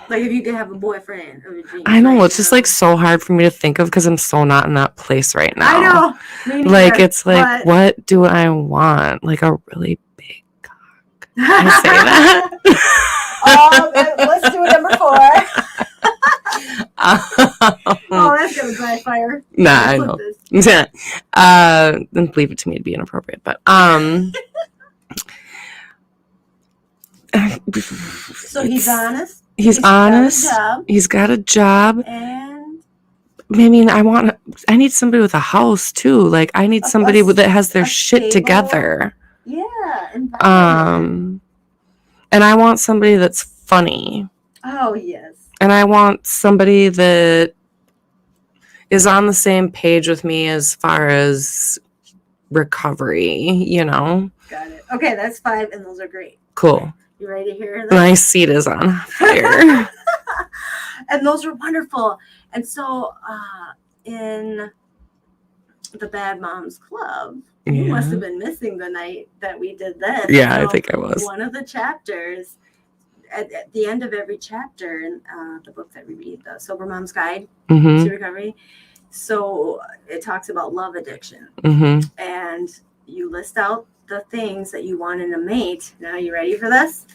like, if you could have a boyfriend of your dreams. I know, it's just like so hard for me to think of, because I'm so not in that place right now. I know. Me neither, like, it's like, what do I want? Like, a really big cock. Can I say that? Let's do number 4. Oh, that's gonna backfire. Nah, I know. Then leave it to me to be inappropriate. But so he's honest. He's honest. He's got a job. And I mean, I need somebody with a house too. Like, I need somebody that has their shit together. Yeah. And I want somebody that's funny. Oh, yes. And I want somebody that is on the same page with me as far as recovery, you know? Got it. Okay, that's 5, and those are great. Cool. You ready to hear that? My seat is on fire. And those are wonderful. And so in the Bad Moms Club, you must have been missing the night that we did this. Yeah, so I think I was. One of the chapters, at the end of every chapter in the book that we read, The Sober Mom's Guide to Recovery, so it talks about love addiction. And you list out the things that you want in a mate. Now, you ready for this?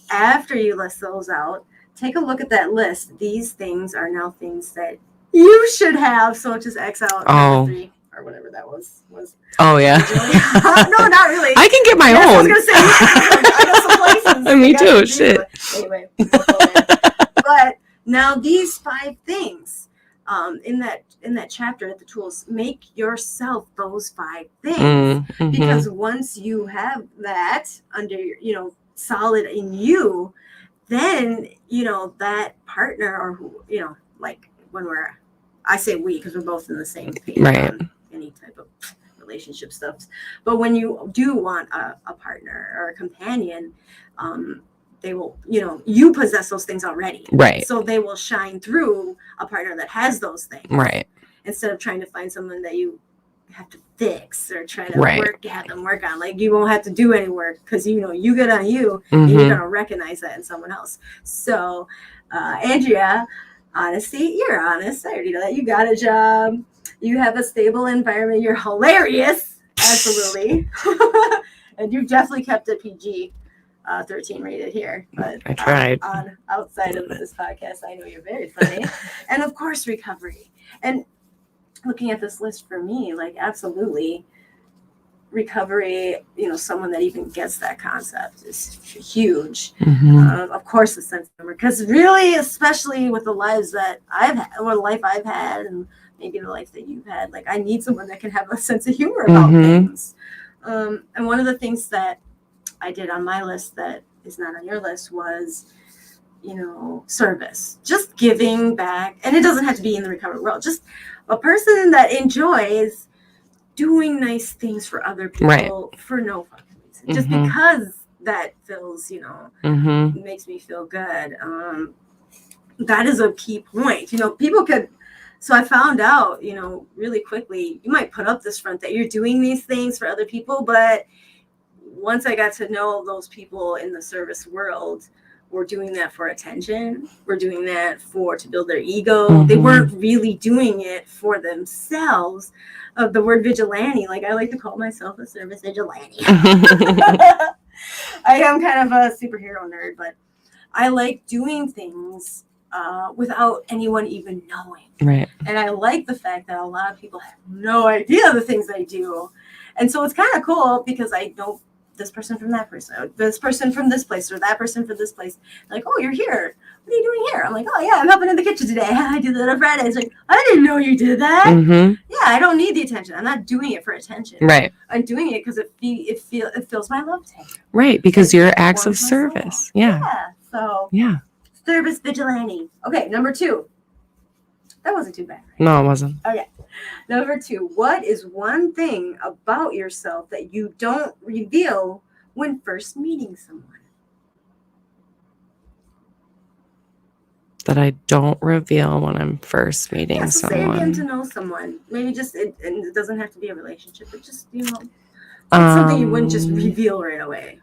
After you list those out, take a look at that list. These things are now things that you should have. So just X out number 3 or whatever that was. Oh, yeah. No, not really. I can get my own. I was going to say, I got some places. Me too. Shit. Anyway. But now these 5 things in that chapter at the tools, make yourself those 5 things. Because once you have that under your, solid in you, then, that partner or who, like when I say we, because we're both in the same page on any type of relationship stuff. But when you do want a partner or a companion, they will, you possess those things already. Right. So they will shine through a partner that has those things. Right. Instead of trying to find someone that you have to fix or try to have them work on. Like, you won't have to do any work because, you get on you and you're going to recognize that in someone else. So, Andria, honesty, you're honest. I already know that. You got a job. You have a stable environment. You're hilarious. Absolutely. And you've definitely kept it PG. 13 rated here, but I tried. Outside of this podcast, I know you're very funny. And of course, recovery. And looking at this list for me, like, absolutely, recovery, someone that even gets that concept is huge. Of course, the sense of humor, because really, especially with the lives that I've had, or the life I've had, and maybe the life that you've had, like, I need someone that can have a sense of humor about things. And one of the things that I did on my list that is not on your list was, service, just giving back. And it doesn't have to be in the recovery world, just a person that enjoys doing nice things for other people for no fucking reason, just because that feels, makes me feel good. That is a key point. People could. So I found out, really quickly, you might put up this front that you're doing these things for other people, but once I got to know those people in the service world, were doing that for attention. We're doing that to build their ego. They weren't really doing it for themselves. The word vigilante, like, I like to call myself a service vigilante. I am kind of a superhero nerd, but I like doing things without anyone even knowing. Right. And I like the fact that a lot of people have no idea the things I do. And so it's kind of cool because I don't this person from that person, this person from this place, or that person from this place. Like, oh, you're here. What are you doing here? I'm like, oh, yeah, I'm helping in the kitchen today. I do that on Fridays. Like, I didn't know you did that. Yeah, I don't need the attention. I'm not doing it for attention. Right. I'm doing it because it fills my love tank. Right, because you're acts of service. Yeah. So. Yeah. Service vigilante. Okay, number 2. That wasn't too bad. Right? No, it wasn't. Okay. Number 2, what is one thing about yourself that you don't reveal when first meeting someone? That I don't reveal when I'm first meeting so someone. Say getting to know someone. Maybe just, and it doesn't have to be a relationship, but just, something you wouldn't just reveal right away.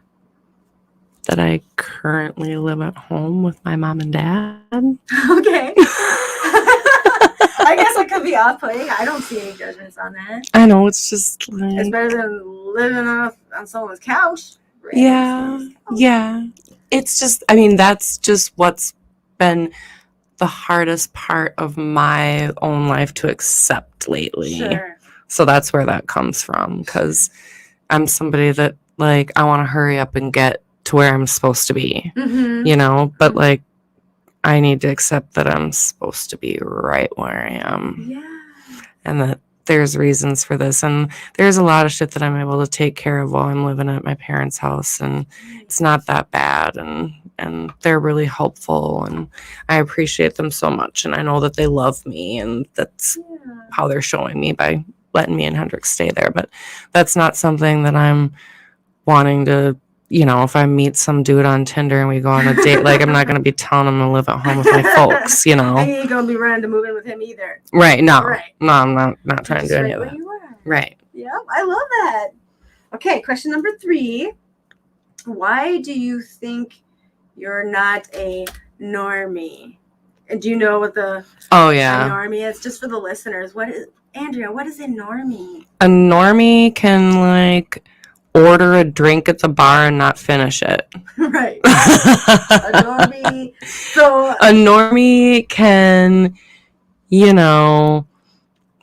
That I currently live at home with my mom and dad. Okay. I guess it could be off-putting. I don't see any judgments on that. I know, it's just like... It's better than living on someone's couch. Right? Yeah. It's just, that's just what's been the hardest part of my own life to accept lately. Sure. So that's where that comes from, because I'm somebody that, like, I want to hurry up and get to where I'm supposed to be, you know, but like, I need to accept that I'm supposed to be right where I am. Yeah. And that there's reasons for this. And there's a lot of shit that I'm able to take care of while I'm living at my parents' house. And it's not that bad. And they're really helpful. And I appreciate them so much. And I know that they love me. And that's how they're showing me by letting me and Hendrik stay there. But that's not something that I'm wanting to, you know, if I meet some dude on Tinder and we go on a date, like, I'm not going to be telling him to live at home with my folks, you know. And you ain't going to be running to move in with him either. Right. No. Right. No, I'm not trying to do any of that. You are. Right. Yep. I love that. Okay. Question number 3. Why do you think you're not a normie? And do you know what a normie is? Just for the listeners, Andrea, what is a normie? A normie can, like, order a drink at the bar and not finish it. Right. A normie. So a normie can, you know,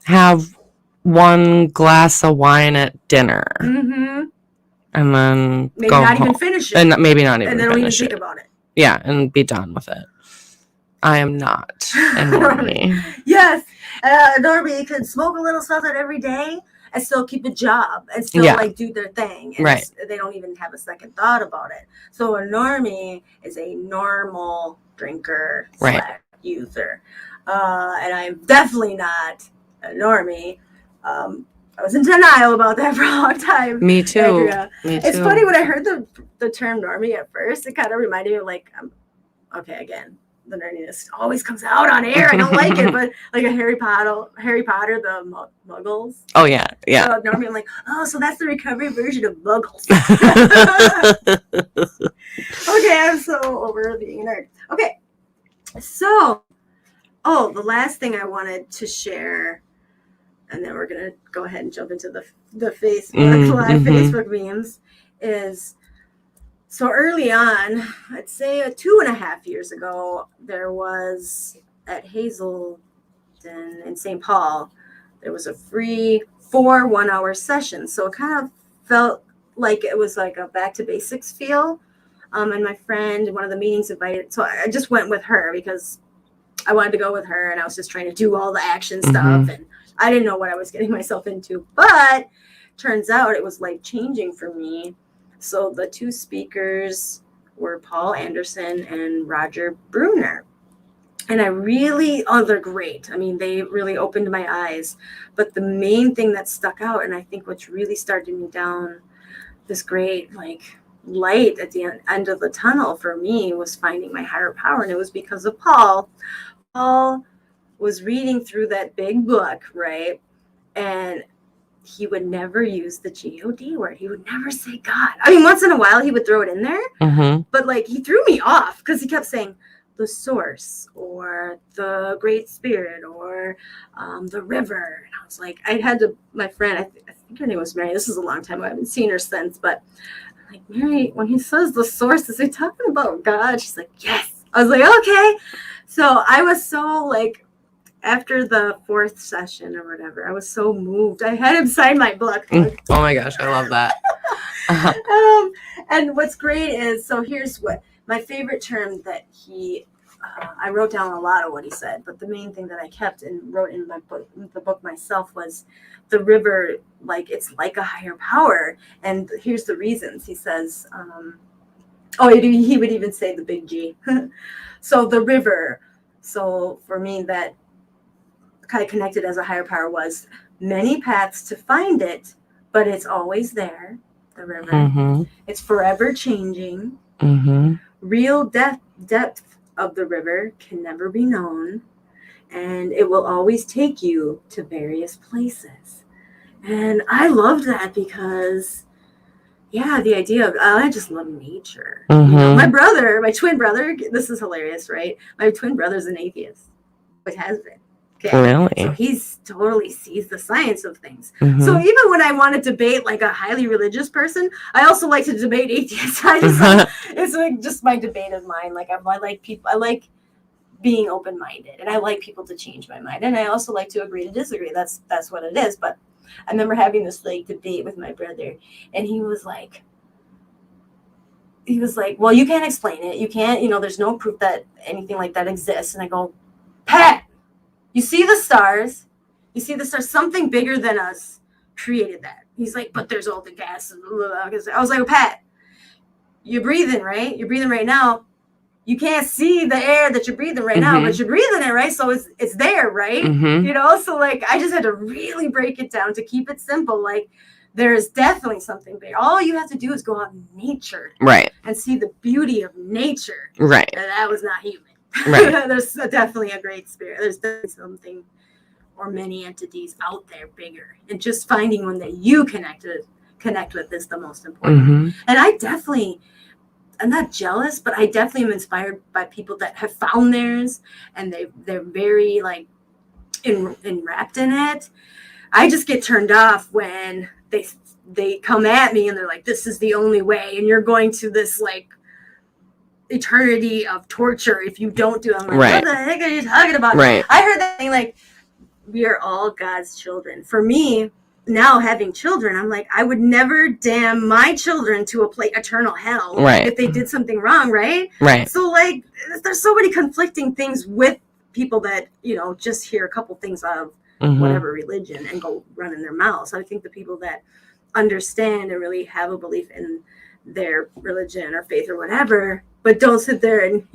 have one glass of wine at dinner. And then maybe not even finish it. And maybe not even finish it. And then don't even think it. about it. Yeah, and be done with it. I am not a normie. Yes. A normie can smoke a little something every day and still keep a job and still like do their thing. And right. They don't even have a second thought about it. So a normie is a normal drinker / user. And I'm definitely not a normie. I was in denial about that for a long time. Me too. Andrea. Me too. It's funny, when I heard the term normie at first, it kind of reminded me of, like, okay, again, the nerdiness always comes out on air. I don't like it, but like a Harry Potter, the Muggles. Oh yeah, yeah. So normally I'm like, oh, so that's the recovery version of Muggles. Okay, I'm so over being a nerd. Okay, so the last thing I wanted to share, and then we're gonna go ahead and jump into the Facebook live Facebook memes, is. So early on, I'd say 2.5 years ago, there was at Hazelden in St. Paul, there was a free 4 1-hour sessions. So it kind of felt like it was like a back to basics feel. And my friend, one of the meetings invited, so I just went with her because I wanted to go with her, and I was just trying to do all the action stuff, and I didn't know what I was getting myself into. But turns out it was life changing for me. So the 2 speakers were Paul Anderson and Roger Bruner. And I really, they're great. I mean, they really opened my eyes. But the main thing that stuck out, and I think what's really started me down this great, like, light at the end of the tunnel for me, was finding my higher power. And it was because of Paul. Paul was reading through that big book, right? And he would never use the God word. He would never say God. I mean, once in a while he would throw it in there, but like, he threw me off because he kept saying the source or the great spirit or the river. And I was like, I had to, my friend, I think her name was Mary. This is a long time ago. I haven't seen her since, but I'm like, Mary, when he says the source, is he talking about God? She's like, yes. I was like, okay. So I was so, like, after the 4th session or whatever, I was so moved. I had him sign my book. Oh my gosh, I love that. And what's great is, so here's what my favorite term that I wrote down a lot of what he said, but the main thing that I kept and wrote in the book myself was the river, like, it's like a higher power. And here's the reasons. He says, he would even say the big G. So the river. So for me, that kind of connected as a higher power was many paths to find it, but it's always there, the river. It's forever changing. Real depth of the river can never be known, and it will always take you to various places. And I loved that because, yeah, the idea of, I just love nature. You know, my twin brother, this is hilarious, right? My twin brother's an atheist. It has been. Okay. Really? So he's totally sees the science of things. So even when I want to debate like a highly religious person, I also like to debate atheists. I just it's like just my debate of mine. Like I like people. I like being open-minded, and I like people to change my mind. And I also like to agree to disagree. That's what it is. But I remember having this like debate with my brother, and he was like, well, you can't explain it. You can't, there's no proof that anything like that exists. And I go, Pat, you see the stars? You see the stars? Something bigger than us created that. He's like, but there's all the gas. I was like, well, Pat, you're breathing, right? You're breathing right now. You can't see the air that you're breathing right now, but you're breathing it, right? So it's there, right? So like I just had to really break it down to keep it simple. Like there is definitely something big. All you have to do is go out in nature, right, and see the beauty of nature, right. And that was not human. Right. There's definitely a great spirit. There's definitely something or many entities out there bigger, and just finding one that you connect with is the most important. And I'm not jealous, but I definitely am inspired by people that have found theirs, and they're very like enwrapped in it. I just get turned off when they come at me and they're like, this is the only way, and you're going to this like eternity of torture if you don't do it. I'm like, right. What the heck are you talking about? Right. I heard that thing like, we are all God's children. For me, now having children, I'm like, I would never damn my children to a eternal hell, right, if they did something wrong, right? Right. So like, there's so many conflicting things with people that, just hear a couple things out of whatever religion and go running their mouths. I think the people that understand and really have a belief in their religion or faith or whatever, but don't sit there and,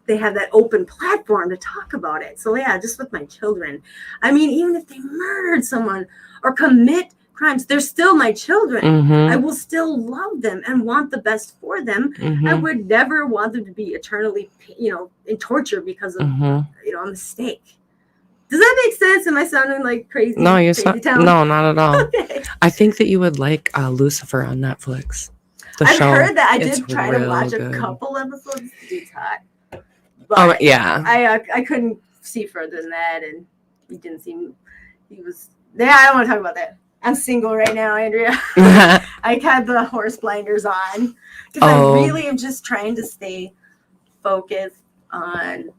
they have that open platform to talk about it. So yeah, just with my children. I mean, even if they murdered someone or commit crimes, they're still my children. I will still love them and want the best for them. I would never want them to be eternally, in torture because of, a mistake. Does that make sense? Am I sounding like crazy? No, no, not at all. Okay. I think that you would like Lucifer on Netflix. I've heard that. I did try to watch a couple episodes. Dude's hot. But yeah, I couldn't see further than that, and he didn't seem. He was. Yeah, I don't want to talk about that. I'm single right now, Andrea. I had the horse blinders on because I really am just trying to stay focused on.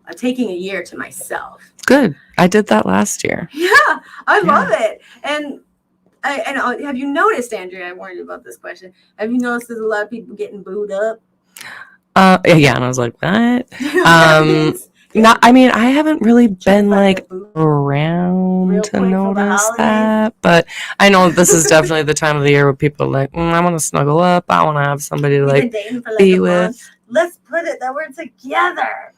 I'm taking a year to myself. Good. I did that last year. Yeah, I love it. And have you noticed, Andrea? I warned you about this question. Have you noticed there's a lot of people getting booed up? Yeah, and I was like, what? Not. I mean, I haven't really been like around to notice that, but I know this is definitely the time of the year where people are like, I want to snuggle up. I want to have somebody to like be with. Let's put it that we're together.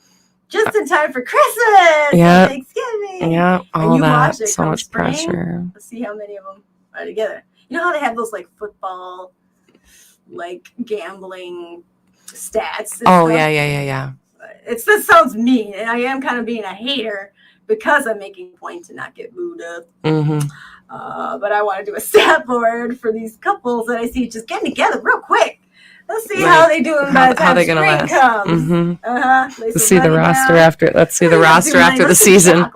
Just in time for Christmas and Thanksgiving. Yeah, all that. So much spring, pressure. Let's see how many of them are together. You know how they have those like football, like gambling stats? Oh, yeah. That sounds mean, and I am kind of being a hater because I'm making a point to not get booed up. But I want to do a stat board for these couples that I see just getting together real quick. Let's see how they do by the time spring comes. Let's see the roster after. Let's see the roster after the season.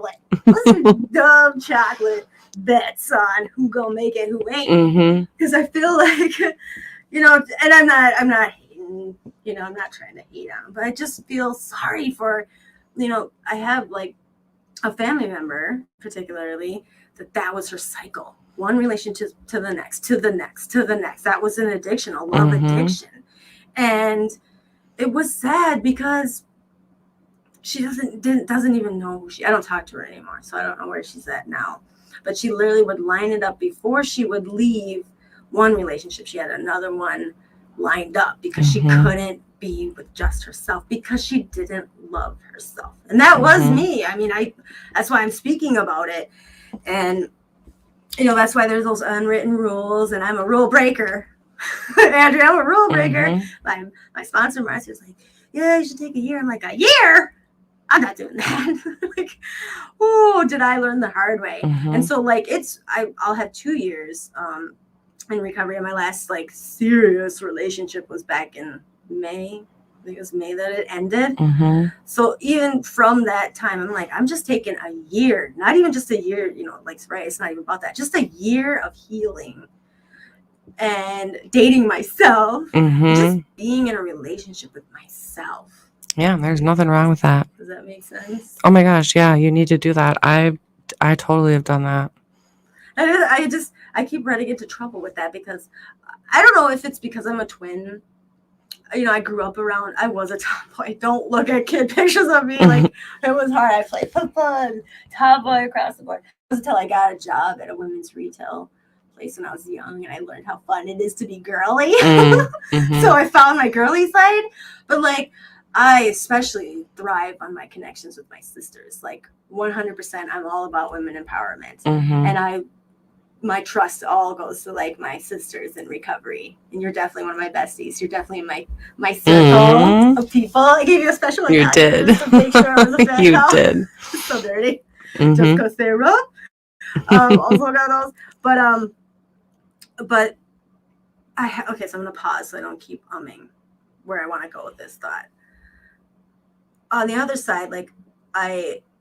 Let's do dumb chocolate bets on who gonna make it, who ain't. Because I feel like, and I'm not hating. I'm not trying to hate on them, but I just feel sorry for, I have like a family member, particularly, that was her cycle. One relationship to the next, to the next, to the next. That was an addiction, a love addiction. And it was sad because she doesn't even know I don't talk to her anymore, so I don't know where she's at now. But she literally would line it up before she would leave one relationship. She had another one lined up because she couldn't be with just herself because she didn't love herself. And that was me. I mean, that's why I'm speaking about it. And that's why there's those unwritten rules, and I'm a rule breaker. Andrea, I'm a rule breaker. My sponsor, Marcy, was like, yeah, you should take a year. I'm like, a year? I'm not doing that. Like, oh, did I learn the hard way? And so, like, I'll have 2 years in recovery. And my last, like, serious relationship was back in May. I think it was May that it ended. So even from that time, I'm like, I'm just taking a year, not even just a year, like, right, it's not even about that. Just a year of healing and dating myself, just being in a relationship with myself. Yeah, there's nothing wrong with that. Does that make sense? Oh my gosh, yeah, you need to do that. I totally have done that. And I keep running into trouble with that because I don't know if it's because I'm a twin. I grew up around, I was a tomboy. Don't look at kid pictures of me. Like, it was hard. I played football and tomboy across the board. It was until I got a job at a women's retail place when I was young and I learned how fun it is to be girly. Mm-hmm. So I found my girly side. But, like, I especially thrive on my connections with my sisters. Like, 100%, I'm all about women empowerment. Mm-hmm. And my trust all goes to like my sisters in recovery, and you're definitely one of my besties. You're definitely my circle of people. I gave you a special one. You did. Just to make sure I was a fan. You did. So dirty. Just because they're rough. Also got those, but okay. So I'm gonna pause so I don't keep umming where I want to go with this thought. On the other side, like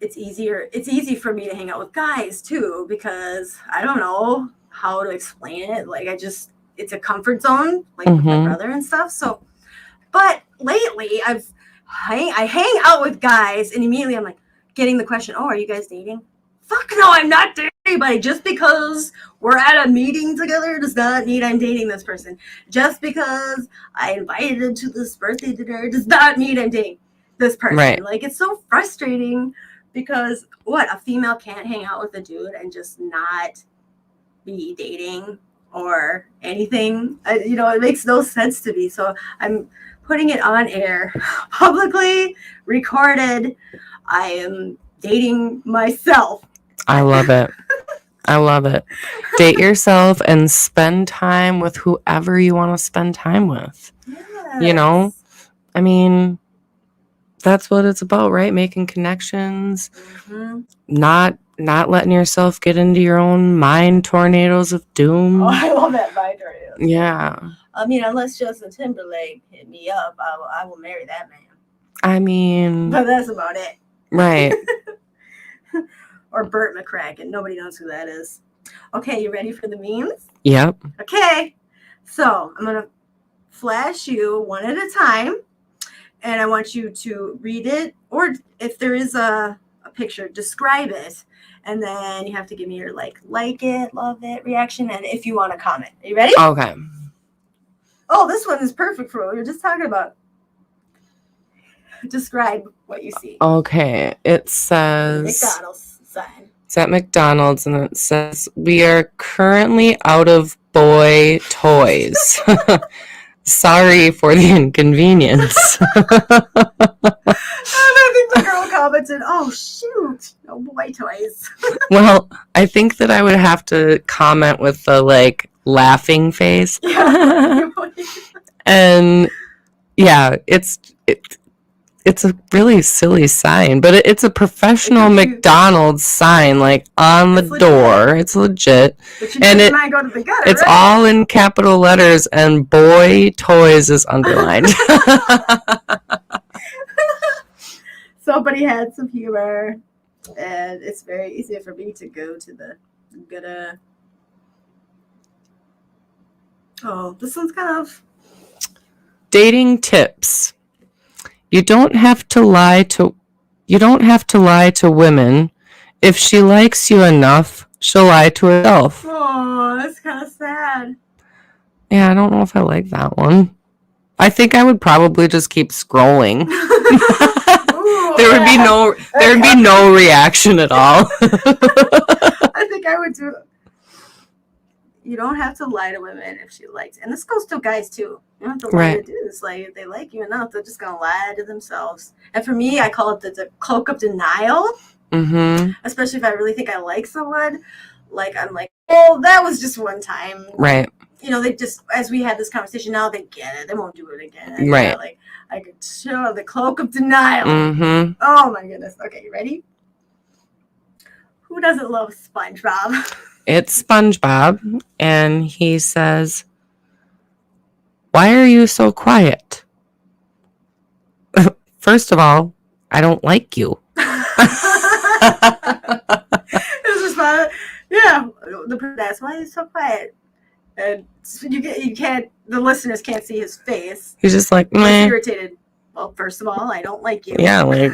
it's easy for me to hang out with guys too, because I don't know how to explain it. Like it's a comfort zone, like with my brother and stuff. So, but lately I hang out with guys and immediately I'm like getting the question, oh, are you guys dating? Fuck no, I'm not dating anybody. Just because we're at a meeting together does not mean I'm dating this person. Just because I invited him to this birthday dinner does not mean I'm dating this person. Right. Like, it's so frustrating because a female can't hang out with a dude and just not be dating or anything. It makes no sense to me. So I'm putting it on air, publicly recorded. I am dating myself. I love it. I love it. Date yourself and spend time with whoever you want to spend time with. Yes. I mean, that's what it's about, right? Making connections, not letting yourself get into your own mind tornadoes of doom. Oh, I love that mind tornadoes. Yeah. I mean, unless Justin Timberlake hit me up, I will marry that man. I mean, but that's about it. Right. Or Burt McCracken. Nobody knows who that is. Okay, you ready for the memes? Yep. Okay. So I'm going to flash you one at a time. And I want you to read it. Or if there is a picture, describe it. And then you have to give me your like it, love it, reaction. And if you want to comment. Are you ready? Okay. Oh, this one is perfect for what we were just talking about. Describe what you see. Okay. It says McDonald's sign. It's at McDonald's and it says, "We are currently out of boy toys. Sorry for the inconvenience." I think the girl commented, "Oh shoot, no boy toys." Well, I think that I would have to comment with the like laughing face. Yeah. And yeah, it's a really silly sign, but it's a professional McDonald's sign, like on the door. It's legit. But you and might go to the gutter, it's right? all in capital letters, and boy toys is underlined. Somebody had some humor, and it's very easy for me to go to the gutter. Oh, this one's kind of dating tips. You don't have to lie to women. If she likes you enough, she'll lie to herself. Oh, that's kind of sad. Yeah, I don't know if I like that one. I think I would probably just keep scrolling. Ooh, there would be no reaction at all. I think I would do. You don't have to lie to women if she likes, and this goes to guys too. You don't have to lie to dudes. Like, if they like you enough, they're just gonna lie to themselves. And for me, I call it the cloak of denial. Mm-hmm. Especially if I really think I like someone. Like, I'm like, oh, that was just one time. Right. They just, as we had this conversation, now they get it. They won't do it again. Right. Like, I could show the cloak of denial. Mm-hmm. Oh my goodness. Okay, you ready? Who doesn't love SpongeBob? It's SpongeBob, and he says, "Why are you so quiet?" First of all, I don't like you. It was just yeah. The person asked, "Why are you so quiet?" And you can't. The listeners can't see his face. He's just like, meh. He's irritated. Well, first of all, I don't like you. Yeah, like,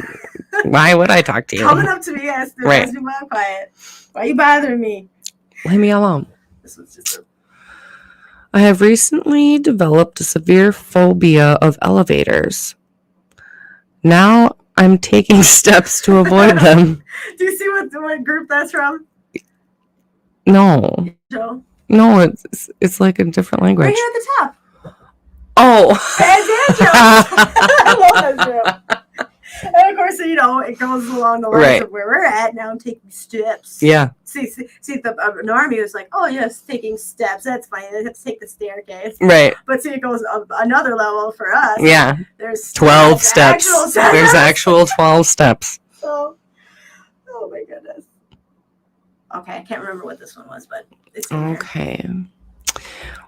why would I talk to you? Coming up to me, asking me why I'm quiet. Why are you bothering me? Leave me alone. This was just I have recently developed a severe phobia of elevators. Now I'm taking steps to avoid them. Do you see what group that's from? No. Joe? No, it's like a different language. Right here at the top. Oh. It's Andria. I love that show. And of course, it goes along the lines of where we're at. Now I'm taking steps. Yeah. See, the army was like, oh, yes, taking steps. That's fine. They have to take the staircase. Right. But see, it goes up another level for us. Yeah. There's 12 steps. There's actual 12 steps. So, oh my goodness. Okay, I can't remember what this one was, but it's okay.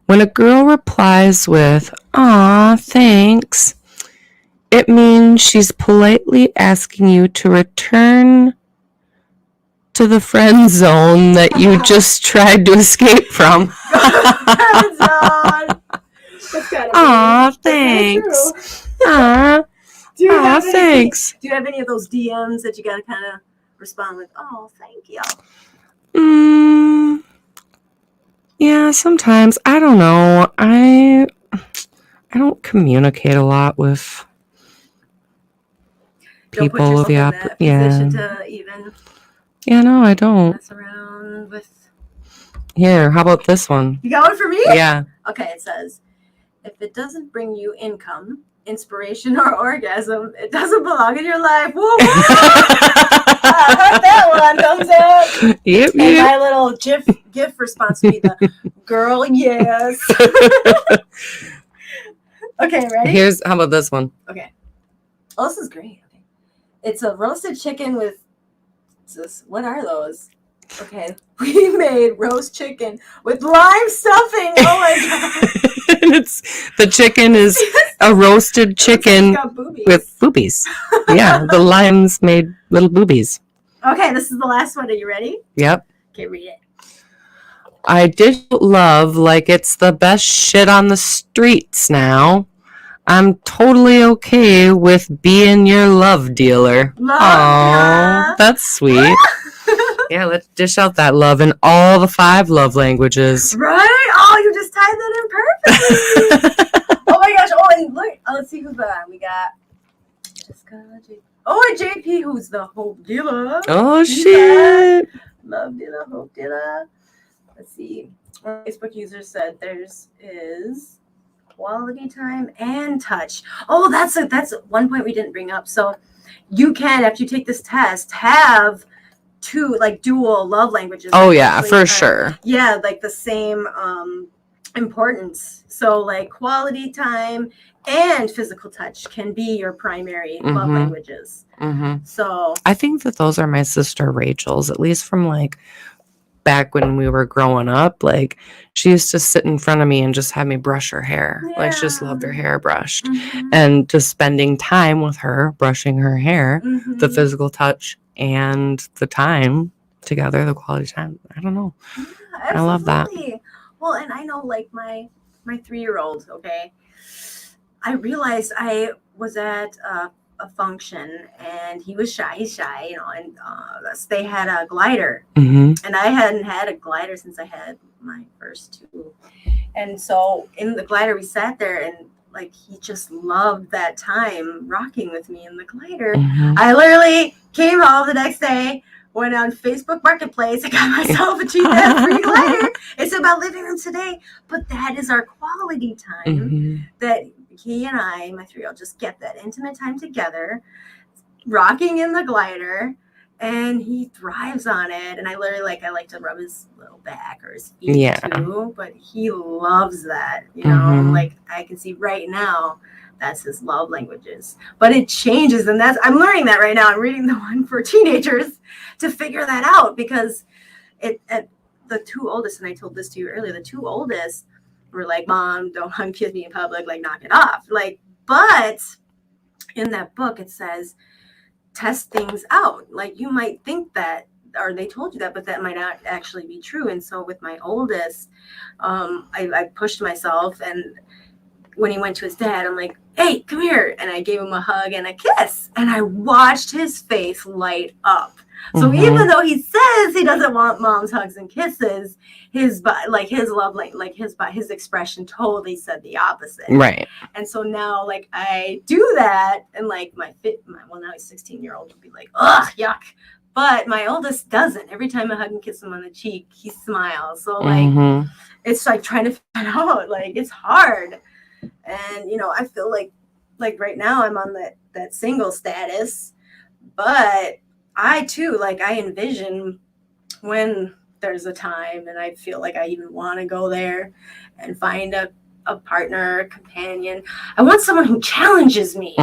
When a girl replies with, "Aw, thanks," it means she's politely asking you to return to the friend zone that you just tried to escape from. Friend zone. Aw, thanks. Aw, thanks. Do you have any of those DMs that you gotta kind of respond with, "Oh, thank you"? Yeah, sometimes. I don't know. I don't communicate a lot with people. To even. Yeah, no, I don't. Mess around with. Here, how about this one? You got one for me? Yeah. Okay, it says, if it doesn't bring you income, inspiration, or orgasm, it doesn't belong in your life. Woo! I heard that one. Thumbs up. Yep. And my little GIF response would be the girl, yes. Okay, ready? How about this one? Okay. Oh, this is great. Okay. It's a roasted chicken with. What are those? Okay. We made roast chicken with lime stuffing. Oh my god. The chicken is a roasted chicken with boobies. Yeah, the limes made little boobies. Okay, this is the last one. Are you ready? Yep. Okay, read it. I dish love like it's the best shit on the streets now. I'm totally okay with being your love dealer. Aww, that's sweet. Yeah, let's dish out that love in all the 5 love languages. Right? Oh, you just tied that in perfectly. Oh my gosh. Oh, and look. Oh, let's see who's that. We got Jessica. And JP, who's the hope dealer. Oh, shit. Love dealer, hope dealer. Let's see. Our Facebook user said theirs is quality time and touch. Oh, that's one point we didn't bring up. So you can, after you take this test, have 2 like dual love languages. Oh yeah, for sure. Yeah, like the same importance. So like quality time and physical touch can be your primary love languages. So I think that those are my sister Rachel's, at least from like back when we were growing up. Like she used to sit in front of me and just have me brush her hair. Yeah. Like she just loved her hair brushed. And just spending time with her, brushing her hair, the physical touch and the time together, the quality time. I don't know. Yeah, I love that. Well, and I know like my 3-year-old, okay, I realized I was at a function and he was shy. He's shy, and they had a glider. And I hadn't had a glider since I had my first 2. And so in the glider, we sat there and like he just loved that time rocking with me in the glider. I literally came home the next day, went on Facebook Marketplace, I got myself a cheap ass free glider. It's about living room today, but that is our quality time that he and I, my 3-year-old, just get that intimate time together, rocking in the glider, and he thrives on it. And I literally I like to rub his little back or his feet too, but he loves that, like I can see right now that's his love languages, but it changes. And I'm learning that right now. I'm reading the one for teenagers to figure that out, because at the 2 oldest, and I told this to you earlier, the 2 oldest were like, "Mom, don't kiss me in public, like knock it off." Like, but in that book it says test things out. Like you might think that, or they told you that, but that might not actually be true. And so with my oldest, I pushed myself, and when he went to his dad, I'm like, "Hey, come here," and I gave him a hug and a kiss, and I watched his face light up. So Mhm. even though he says he doesn't want mom's hugs and kisses, his love his expression totally said the opposite. Right. And so now like I do that, and like well, now he's 16-year-old will be like, ugh, yuck. But my oldest doesn't. Every time I hug and kiss him on the cheek, he smiles. So like it's like trying to figure out, like it's hard. And I feel like right now I'm on that single status, but I too, like, I envision when there's a time and I feel like I even want to go there and find a partner, a companion. I want someone who challenges me,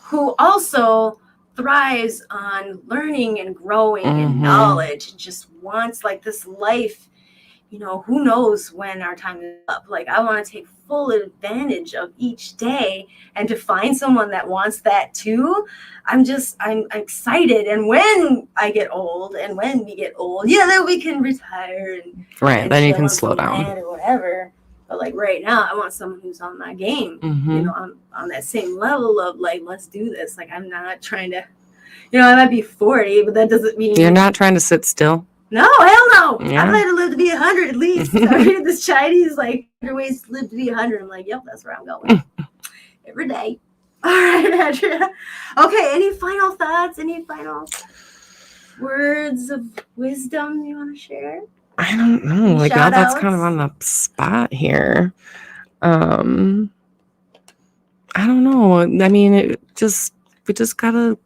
who also thrives on learning and growing and knowledge, and just wants like this life. Who knows when our time is up. Like, I want to take full advantage of each day, and to find someone that wants that too. I'm excited. And when I get old, and when we get old, then we can retire right. and Then you chill can on slow some down land or whatever. But like right now, I want someone who's on my game. I'm on that same level of like, let's do this. Like, I'm not trying to, I might be 40, but that doesn't mean you're not trying to sit still. No, hell no. Yeah. I'd like to live to be 100 at least. I read this Chinese, like, 100 ways to live to be 100. I'm like, yep, that's where I'm going. Every day. All right, Andrea. Okay, any final thoughts? Any final words of wisdom you want to share? I don't know. Like, now that's kind of on the spot here. I don't know. I mean, we just gotta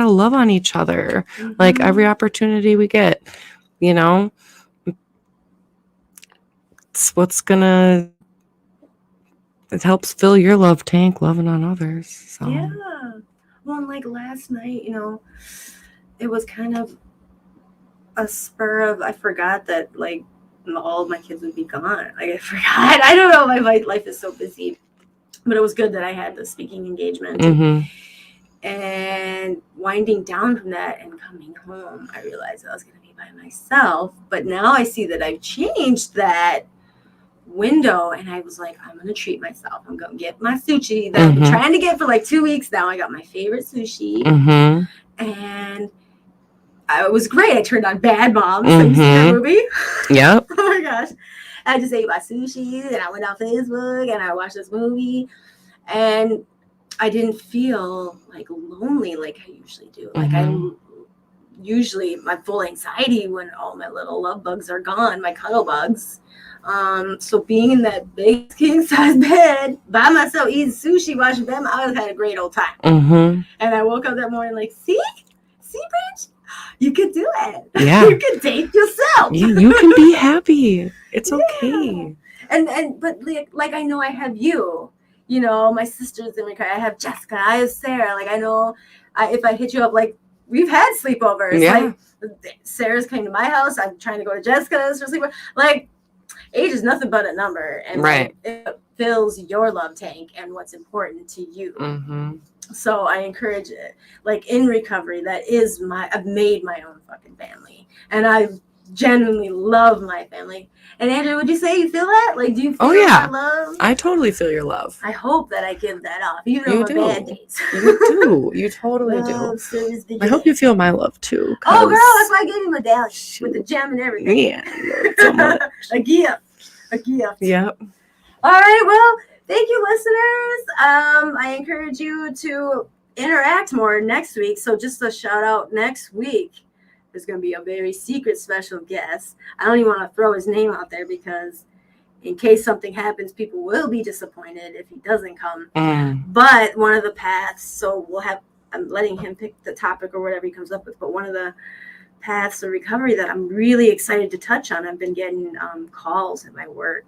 love on each other. Like, every opportunity we get, it's what's gonna, it helps fill your love tank, loving on others. So. Yeah. Well, like last night, it was kind of a spur of, I forgot that like all of my kids would be gone. Like, I forgot. I don't know. My life is so busy. But it was good that I had the speaking engagement. And winding down from that and coming home, I realized I was going to be by myself. But now I see that I've changed that window, and I was like, I'm going to treat myself. I'm going to get my sushi that I've been trying to get for like 2 weeks now. I got my favorite sushi. And it was great. I turned on Bad Moms. So you see that movie? Yep. Oh my gosh. I just ate my sushi, and I went on Facebook and I watched this movie, and I didn't feel like lonely like I usually do. Like, I usually, my full anxiety when all my little love bugs are gone, my cuddle bugs. So being in that big king size bed by myself eating sushi, watching them, I had a great old time. And I woke up that morning like, see, Bridge, you could do it. Yeah. You can date yourself. You can be happy. It's okay. But like I know I have you. My sister's in my car. I have Jessica. I have Sarah. Like, I know if I hit you up, like, we've had sleepovers. Yeah. Like, Sarah's coming to my house. I'm trying to go to Jessica's for sleepover. Like, age is nothing but a number. And right. It fills your love tank and what's important to you. So I encourage it. Like, in recovery, I've made my own fucking family. And I genuinely love my family. And Andrea, would you say you feel that? Like, do you feel that love? I totally feel your love. I hope that I give that off, even on my bad days. You do. You totally do. I hope you feel my love too. Oh, girl, that's why I gave you a medallion with the gem and everything. Yeah, so much. A gift. Yep. All right, well, thank you, listeners. I encourage you to interact more next week. So just a shout out, next week there's going to be a very secret special guest. I don't even want to throw his name out there, because in case something happens, people will be disappointed if he doesn't come. But one of the paths, so I'm letting him pick the topic or whatever he comes up with, but one of the paths of recovery that I'm really excited to touch on, I've been getting calls at my work,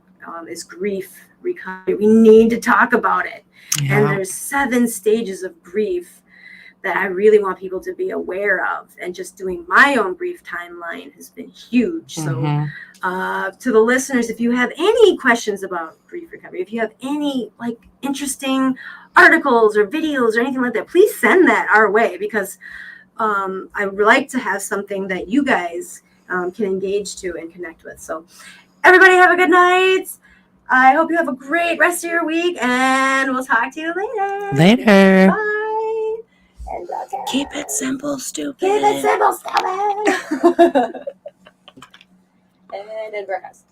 is grief recovery. We need to talk about it. Yeah. And there's 7 stages of grief that I really want people to be aware of. And just doing my own grief timeline has been huge. So to the listeners, if you have any questions about grief recovery, if you have any like interesting articles or videos or anything like that, please send that our way, because I would like to have something that you guys can engage to and connect with. So everybody have a good night. I hope you have a great rest of your week, and we'll talk to you later. Later. Bye. Keep it simple, stupid. Keep it simple, stupid. And Edinburgh House.